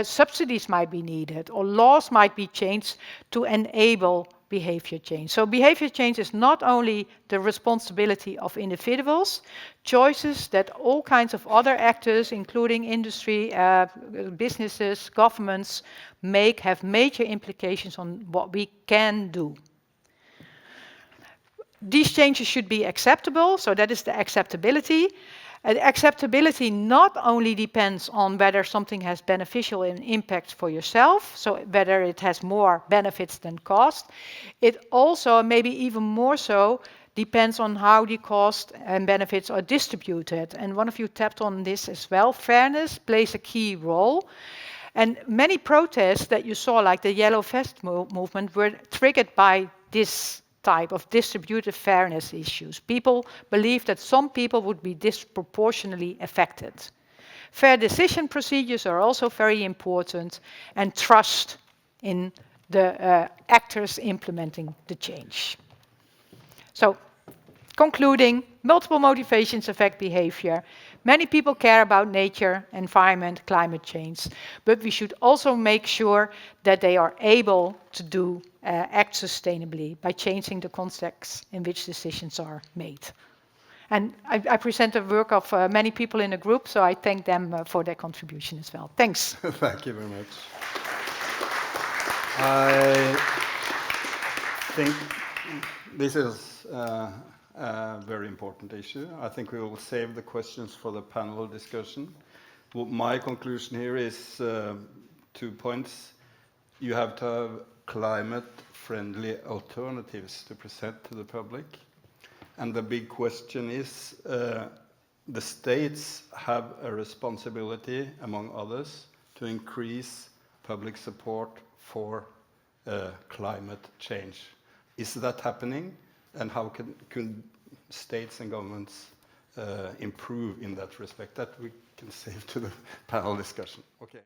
Subsidies might be needed, or laws might be changed to enable behavior change. So behavior change is not only the responsibility of individuals, choices that all kinds of other actors, including industry, businesses, governments, have major implications on what we can do. These changes should be acceptable, so that is the acceptability. Acceptability not only depends on whether something has beneficial impact for yourself, so whether it has more benefits than cost. It also, maybe even more so, depends on how the cost and benefits are distributed. And one of you tapped on this as well. Fairness plays a key role. And many protests that you saw, like the Yellow Vest movement, were triggered by this type of distributive fairness issues. People believe that some people would be disproportionately affected. Fair decision procedures are also very important, and trust in the actors implementing the change. So, concluding, multiple motivations affect behavior. Many people care about nature, environment, climate change, but we should also make sure that they are able to act sustainably by changing the context in which decisions are made. And I present the work of many people in the group, so I thank them for their contribution as well. Thanks. Thank you very much. I think this is a very important issue. I think we will save the questions for the panel discussion. Well, my conclusion here is 2 points. You have to have climate-friendly alternatives to present to the public. And the big question is, the states have a responsibility, among others, to increase public support for climate change. Is that happening? And how can states and governments improve in that respect? That we can save to the panel discussion. Okay.